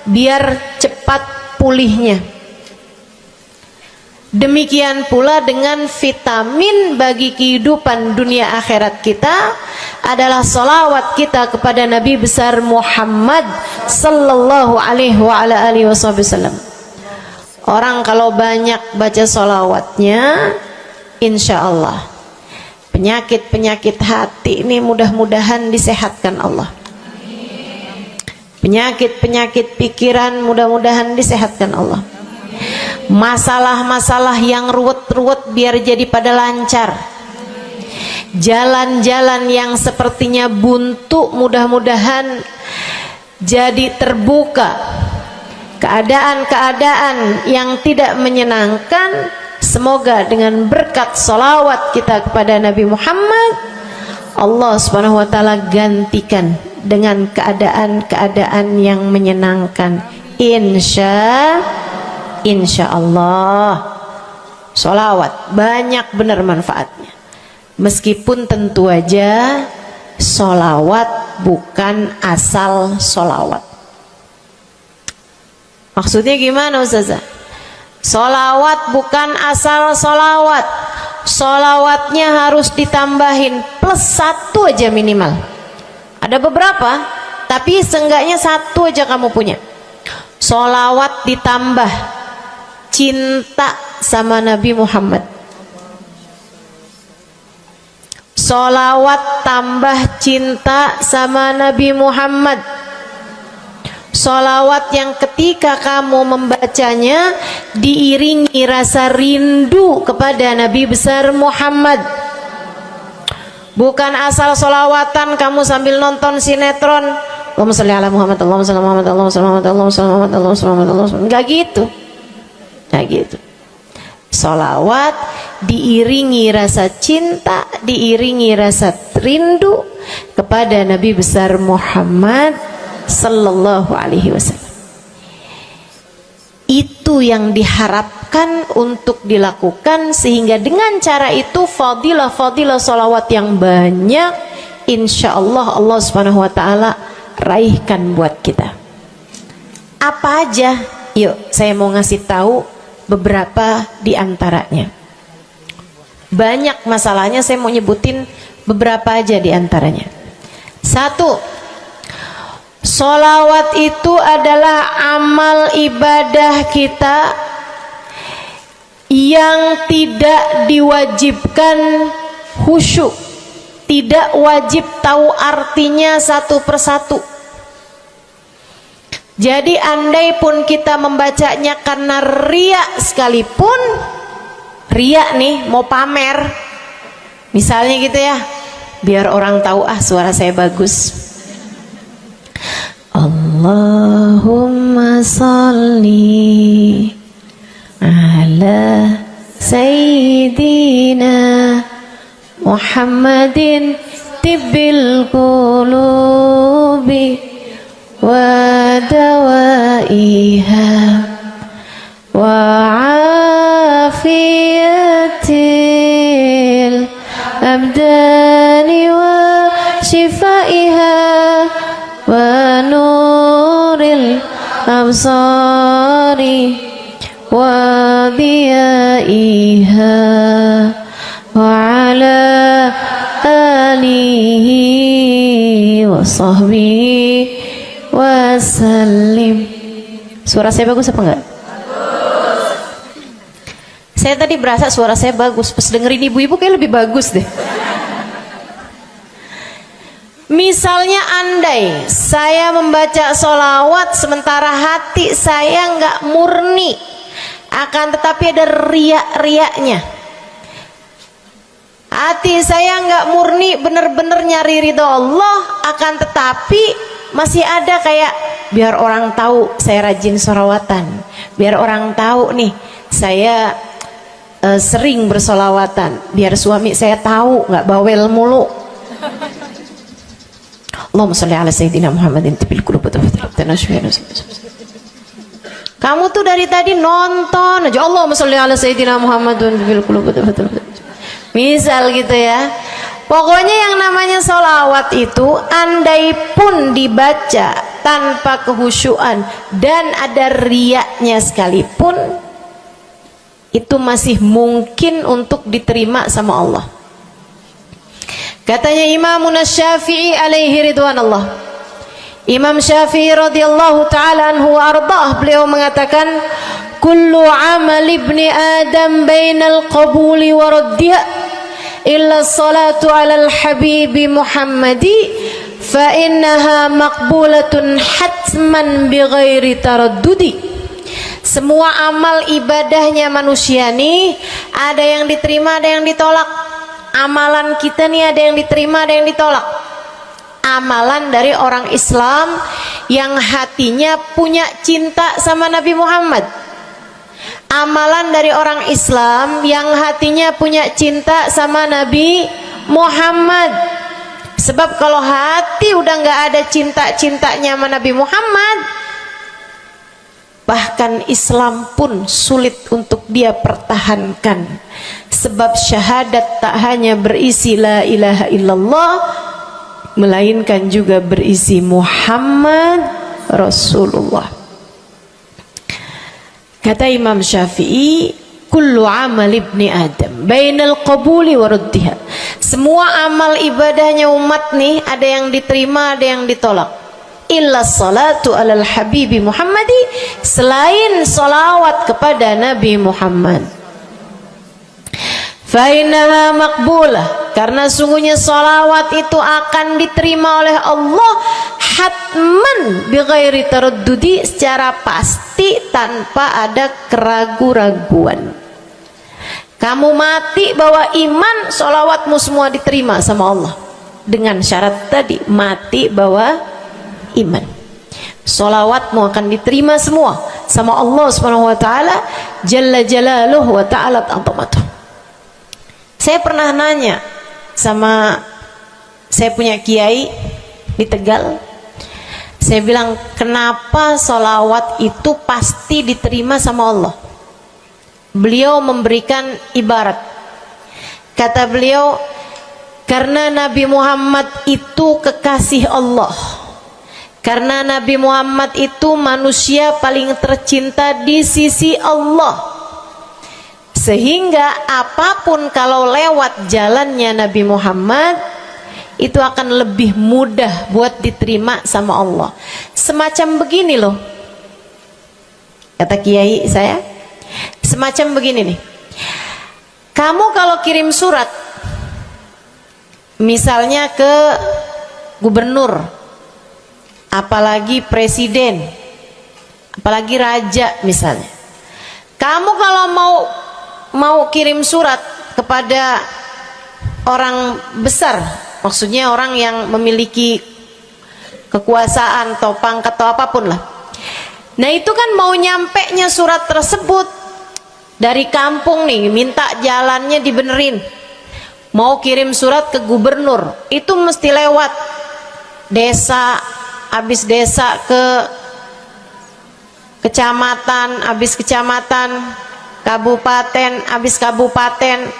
biar cepat pulihnya. Demikian pula dengan vitamin bagi kehidupan dunia akhirat kita adalah salawat kita kepada Nabi besar Muhammad sallallahu alaihi wasallam. Orang kalau banyak baca salawatnya, insya Allah penyakit-penyakit hati ini mudah-mudahan disehatkan Allah. Penyakit-penyakit pikiran mudah-mudahan disehatkan Allah. Masalah-masalah yang ruwet-ruwet biar jadi pada lancar. Jalan-jalan yang sepertinya buntu mudah-mudahan jadi terbuka. Keadaan-keadaan yang tidak menyenangkan, semoga dengan berkat salawat kita kepada Nabi Muhammad, Allah subhanahu wa ta'ala gantikan dengan keadaan-keadaan yang menyenangkan. Insya Allah. Sholawat banyak benar manfaatnya. Meskipun tentu aja sholawat bukan asal sholawat. Maksudnya gimana Ustazah? Sholawat bukan asal sholawat. Sholawatnya harus ditambahin plus 1 aja minimal. Ada beberapa, tapi seenggaknya 1 aja kamu punya. Sholawat ditambah cinta sama Nabi Muhammad. Sholawat tambah cinta sama Nabi Muhammad. Sholawat yang ketika kamu membacanya diiringi rasa rindu kepada Nabi besar Muhammad. Bukan asal sholawatan kamu sambil nonton sinetron, Allahumma sholli ala Muhammad, Allahumma sholli ala Muhammad, Allahumma sholli ala Muhammad, Allahumma sholli ala Muhammad, Allahumma sholli ala Muhammad. Enggak gitu. Nah gitu. Sholawat diiringi rasa cinta, diiringi rasa rindu kepada Nabi besar Muhammad sallallahu alaihi wasallam. Itu yang diharapkan untuk dilakukan, sehingga dengan cara itu fadilah-fadilah sholawat yang banyak insya Allah Allah subhanahu wa ta'ala raihkan buat kita. Apa aja? Yuk saya mau ngasih tahu beberapa di antaranya. Banyak masalahnya, saya mau nyebutin beberapa aja di antaranya. 1. Sholawat itu adalah amal ibadah kita yang tidak diwajibkan khusyuk, tidak wajib tahu artinya satu persatu. Jadi andai pun kita membacanya karena riya sekalipun, riya nih mau pamer, misalnya gitu ya, biar orang tahu suara saya bagus. Allahumma sholli ala sayyidina Muhammadin tibbil qulubi wa dawaiha wa afiyatil abdani wa shifaiha wa nuril absari wa diyaiha wa ala alihi wa sahbihi wasallim. Suara saya bagus apa enggak? Bagus. Saya tadi berasa suara saya bagus, pas dengerin ibu-ibu kayak lebih bagus deh. Misalnya andai saya membaca sholawat sementara hati saya nggak murni, akan tetapi ada riak-riaknya. Hati saya nggak murni bener-bener nyari ridho Allah, akan tetapi masih ada kayak biar orang tahu saya rajin sholawatan, biar orang tahu nih saya sering bersolawatan, biar suami saya tahu nggak bawel mulu. Allahumma sholli ala sayyidina Muhammadin tibil qulub. Kamu tuh dari tadi nonton aja Allahumma sholli ala sayyidina Muhammadin tibil qulub. Misal gitu ya, Pokoknya yang namanya sholawat itu andai pun dibaca tanpa kehusyuan dan ada riyaknya sekalipun, itu masih mungkin untuk diterima sama Allah. Katanya Imam Syafi'i alaihi ridwanallah, Imam Syafi'i radhiyallahu ta'ala anhu wa ardhah, beliau mengatakan kullu amal ibni adam bainal qabuli wa raddiha illa salatu ala al-habibi Muhammadi fa innaha maqbulatun hatman bighairi taraddudi. Semua amal ibadahnya manusia nih ada yang diterima, ada yang ditolak. Amalan kita nih ada yang diterima, ada yang ditolak. Amalan dari orang Islam yang hatinya punya cinta sama Nabi Muhammad, amalan dari orang Islam yang hatinya punya cinta sama Nabi Muhammad. Sebab kalau hati udah nggak ada cinta-cintanya sama Nabi Muhammad, bahkan Islam pun sulit untuk dia pertahankan. Sebab syahadat tak hanya berisi la ilaha illallah, melainkan juga berisi Muhammad Rasulullah. Kata Imam Syafi'i, kullu amal ibni adam bainal qabuli wa raddiha. Semua amal ibadahnya umat nih ada yang diterima, ada yang ditolak. Illa salatu alal habibi Muhammadi, selain salawat kepada Nabi Muhammad. Fa innaha maqbulah, karena sungguhnya salawat itu akan diterima oleh Allah hatman bighairi taraddudi, secara pasti tanpa ada keraguan-raguan. Kamu mati bawa iman, salawatmu semua diterima sama Allah. Dengan syarat tadi, mati bawa iman, salawatmu akan diterima semua sama Allah Subhanahu wa taala jalla jalaluhu wa ta'ala azamatuh. Saya pernah nanya sama, saya punya kiai di Tegal, saya bilang, kenapa sholawat itu pasti diterima sama Allah? Beliau memberikan ibarat, kata beliau, karena Nabi Muhammad itu kekasih Allah, karena Nabi Muhammad itu manusia paling tercinta di sisi Allah, sehingga apapun kalau lewat jalannya Nabi Muhammad itu akan lebih mudah buat diterima sama Allah. Semacam begini loh, kata kiai saya, semacam begini nih, kamu kalau kirim surat misalnya ke gubernur, apalagi presiden, apalagi raja misalnya, kamu kalau mau kirim surat kepada orang besar, maksudnya orang yang memiliki kekuasaan atau pangkat atau apapun lah, nah itu kan mau nyampenya surat tersebut dari kampung nih, minta jalannya dibenerin, mau kirim surat ke gubernur, itu mesti lewat desa, habis desa ke kecamatan, habis kecamatan, kabupaten, habis kabupaten,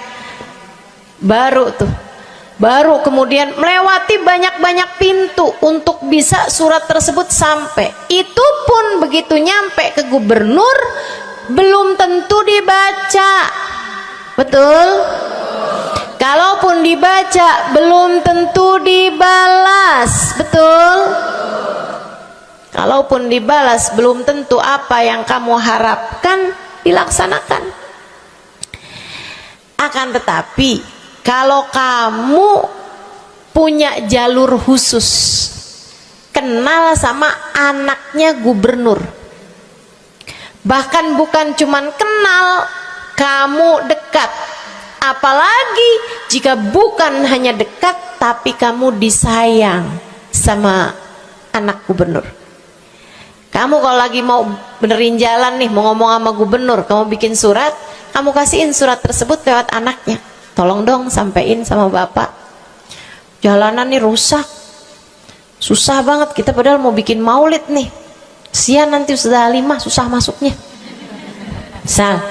baru kemudian melewati banyak-banyak pintu untuk bisa surat tersebut sampai. Itu pun begitu nyampe ke gubernur belum tentu dibaca, betul? Kalaupun dibaca belum tentu dibalas, betul? Kalaupun dibalas belum tentu apa yang kamu harapkan dilaksanakan. Akan tetapi kalau kamu punya jalur khusus, kenal sama anaknya gubernur, bahkan bukan cuman kenal, kamu dekat, apalagi jika bukan hanya dekat tapi kamu disayang sama anak gubernur. Kamu kalau lagi mau benerin jalan nih, mau ngomong sama gubernur, kamu bikin surat, kamu kasihin surat tersebut lewat anaknya, tolong dong sampein sama bapak, jalanan nih rusak, susah banget, kita padahal mau bikin maulid nih, sian nanti sudah 5 susah masuknya, misal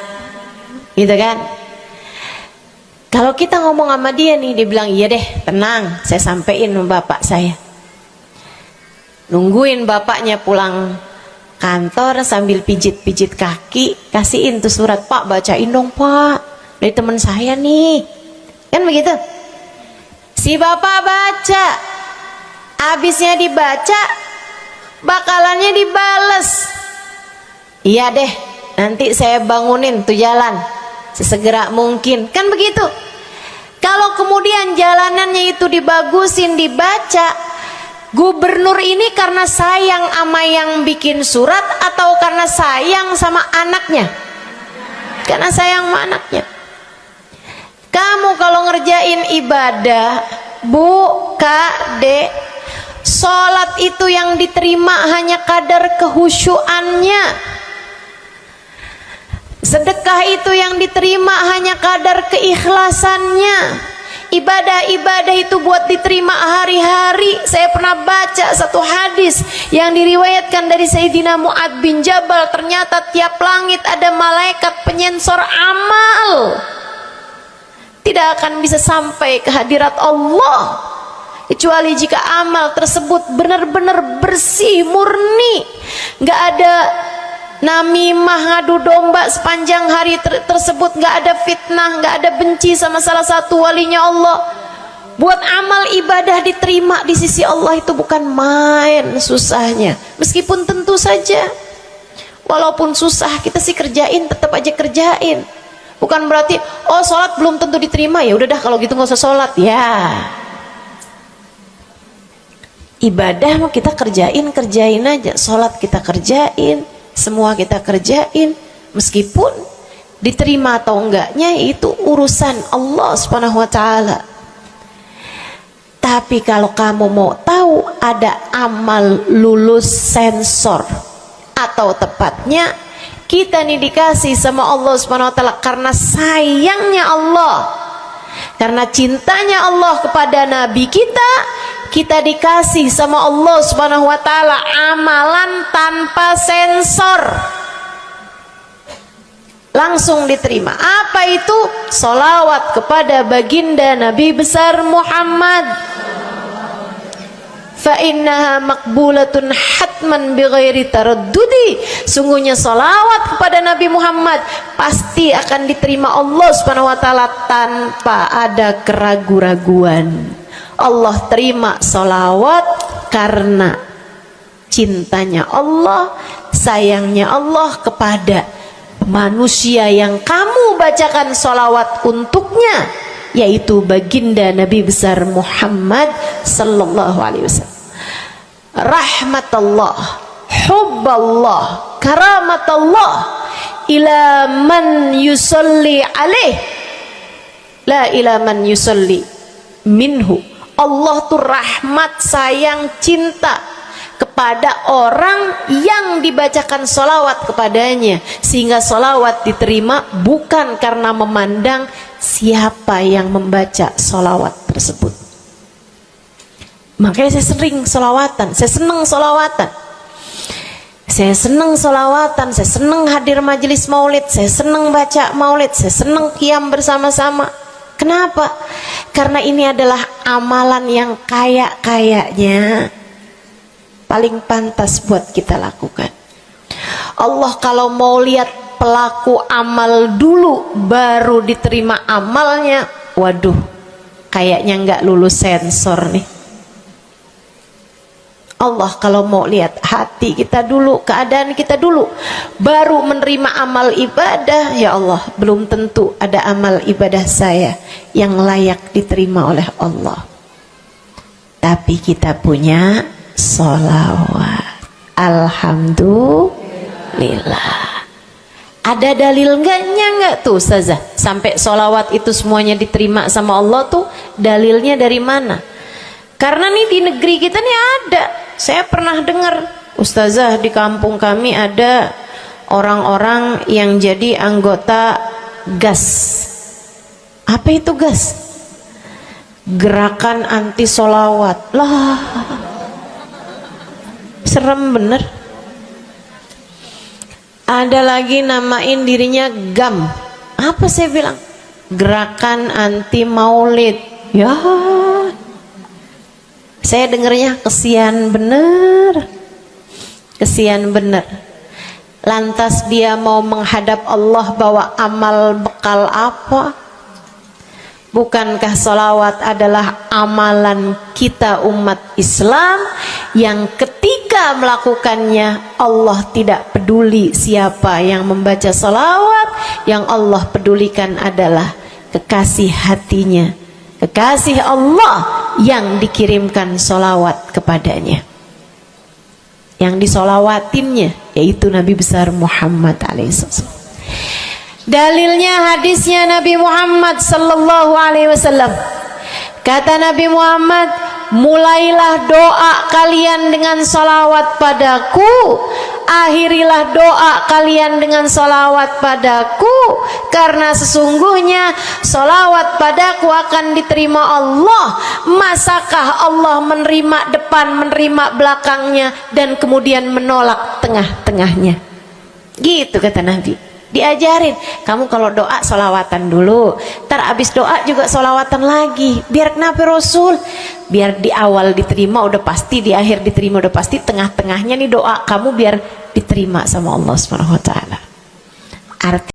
gitu kan. Kalau kita ngomong sama dia nih, dia bilang iya deh, tenang, saya sampein sama bapak saya. Nungguin bapaknya pulang kantor sambil pijit-pijit kaki, kasihin tuh surat, Pak bacain dong Pak, dari teman saya nih, kan begitu. Si bapak baca, habisnya dibaca, bakalannya dibales, iya deh, nanti saya bangunin tuh jalan sesegera mungkin, kan begitu. Kalau kemudian jalanannya itu dibagusin, dibaca, gubernur ini karena sayang sama yang bikin surat atau karena sayang sama anaknya? Karena sayang sama anaknya. Kamu kalau ngerjain ibadah, Bu, Kak, Dek, sholat itu yang diterima hanya kadar kehusyuannya. Sedekah itu yang diterima hanya kadar keikhlasannya. Ibadah-ibadah itu buat diterima hari-hari. Saya pernah baca satu hadis yang diriwayatkan dari Sayyidina Mu'ad bin Jabal. Ternyata tiap langit ada malaikat penyensor amal, tidak akan bisa sampai ke hadirat Allah kecuali jika amal tersebut benar-benar bersih, murni, nggak ada namimah, ngadu domba sepanjang hari tersebut, nggak ada fitnah, nggak ada benci sama salah satu walinya Allah. Buat amal ibadah diterima di sisi Allah itu bukan main susahnya. Meskipun tentu saja walaupun susah, kita sih kerjain, tetap aja kerjain. Bukan berarti oh sholat belum tentu diterima, ya udah dah kalau gitu nggak usah sholat. Ya, ibadah mau kita kerjain aja, sholat kita kerjain, semua kita kerjain, meskipun diterima atau enggaknya itu urusan Allah Subhanahu wa taala. Tapi kalau kamu mau tahu, ada amal lulus sensor, atau tepatnya kita nih dikasih sama Allah Subhanahu wa taala karena sayangnya Allah, karena cintanya Allah kepada nabi kita, kita dikasih sama Allah Subhanahu wa taala amalan tanpa sensor, langsung diterima. Apa itu? Sholawat kepada baginda Nabi besar Muhammad. Fa innaha maqbulatun hatman bighairi taraddudi. Sungguhnya sholawat kepada Nabi Muhammad pasti akan diterima Allah Subhanahu wa taala tanpa ada keraguan-raguan. Allah terima sholawat karena cintanya Allah, sayangnya Allah kepada manusia yang kamu bacakan sholawat untuknya, yaitu baginda Nabi besar Muhammad sallallahu alaihi wasallam. Rahmatullah, hubballah, karamatullah ila man yusalli alaih, la ila man yusalli minhu. Allah tuh rahmat, sayang, cinta kepada orang yang dibacakan sholawat kepadanya, sehingga sholawat diterima bukan karena memandang siapa yang membaca sholawat tersebut. Makanya saya sering sholawatan, saya senang sholawatan, saya senang sholawatan, saya senang hadir majelis maulid, saya senang baca maulid, saya senang qiyam bersama-sama. Kenapa? Karena ini adalah amalan yang kayaknya paling pantas buat kita lakukan. Allah kalau mau lihat pelaku amal dulu baru diterima amalnya, waduh, kayaknya nggak lulus sensor nih. Allah kalau mau lihat hati kita dulu, keadaan kita dulu, baru menerima amal ibadah, ya Allah, belum tentu ada amal ibadah saya yang layak diterima oleh Allah. Tapi kita punya sholawat, alhamdulillah. Ada dalil enggak tuh Ustazah sampai sholawat itu semuanya diterima sama Allah tuh? Dalilnya dari mana? Karena nih di negeri kita nih ada, saya pernah dengar Ustazah, di kampung kami ada orang-orang yang jadi anggota GAS. Apa itu GAS? Gerakan anti sholawat. Lah, serem bener. Ada lagi namain dirinya GAM. Apa saya bilang? gerakan anti maulid. Ya, saya dengernya kesian bener, kesian bener. Lantas dia mau menghadap Allah bawa amal bekal apa? Bukankah sholawat adalah amalan kita umat Islam yang ketika melakukannya Allah tidak peduli siapa yang membaca sholawat, yang Allah pedulikan adalah kekasih hatinya, kekasih Allah yang dikirimkan sholawat kepadanya, yang disolawatinnya yaitu Nabi besar Muhammad alaihissalam. Dalilnya hadisnya Nabi Muhammad sallallahu alaihi wasallam. Kata Nabi Muhammad, mulailah doa kalian dengan salawat padaku, akhirilah doa kalian dengan salawat padaku, karena sesungguhnya salawat padaku akan diterima Allah. Masakah Allah menerima depan, menerima belakangnya, dan kemudian menolak tengah-tengahnya? Gitu kata Nabi. Diajarin, kamu kalau doa solawatan dulu, ntar abis doa juga solawatan lagi. Biar kenapa Rasul? Biar di awal diterima udah pasti, di akhir diterima udah pasti, tengah-tengahnya nih doa kamu biar diterima sama Allah Subhanahu wa Ta'ala. Arti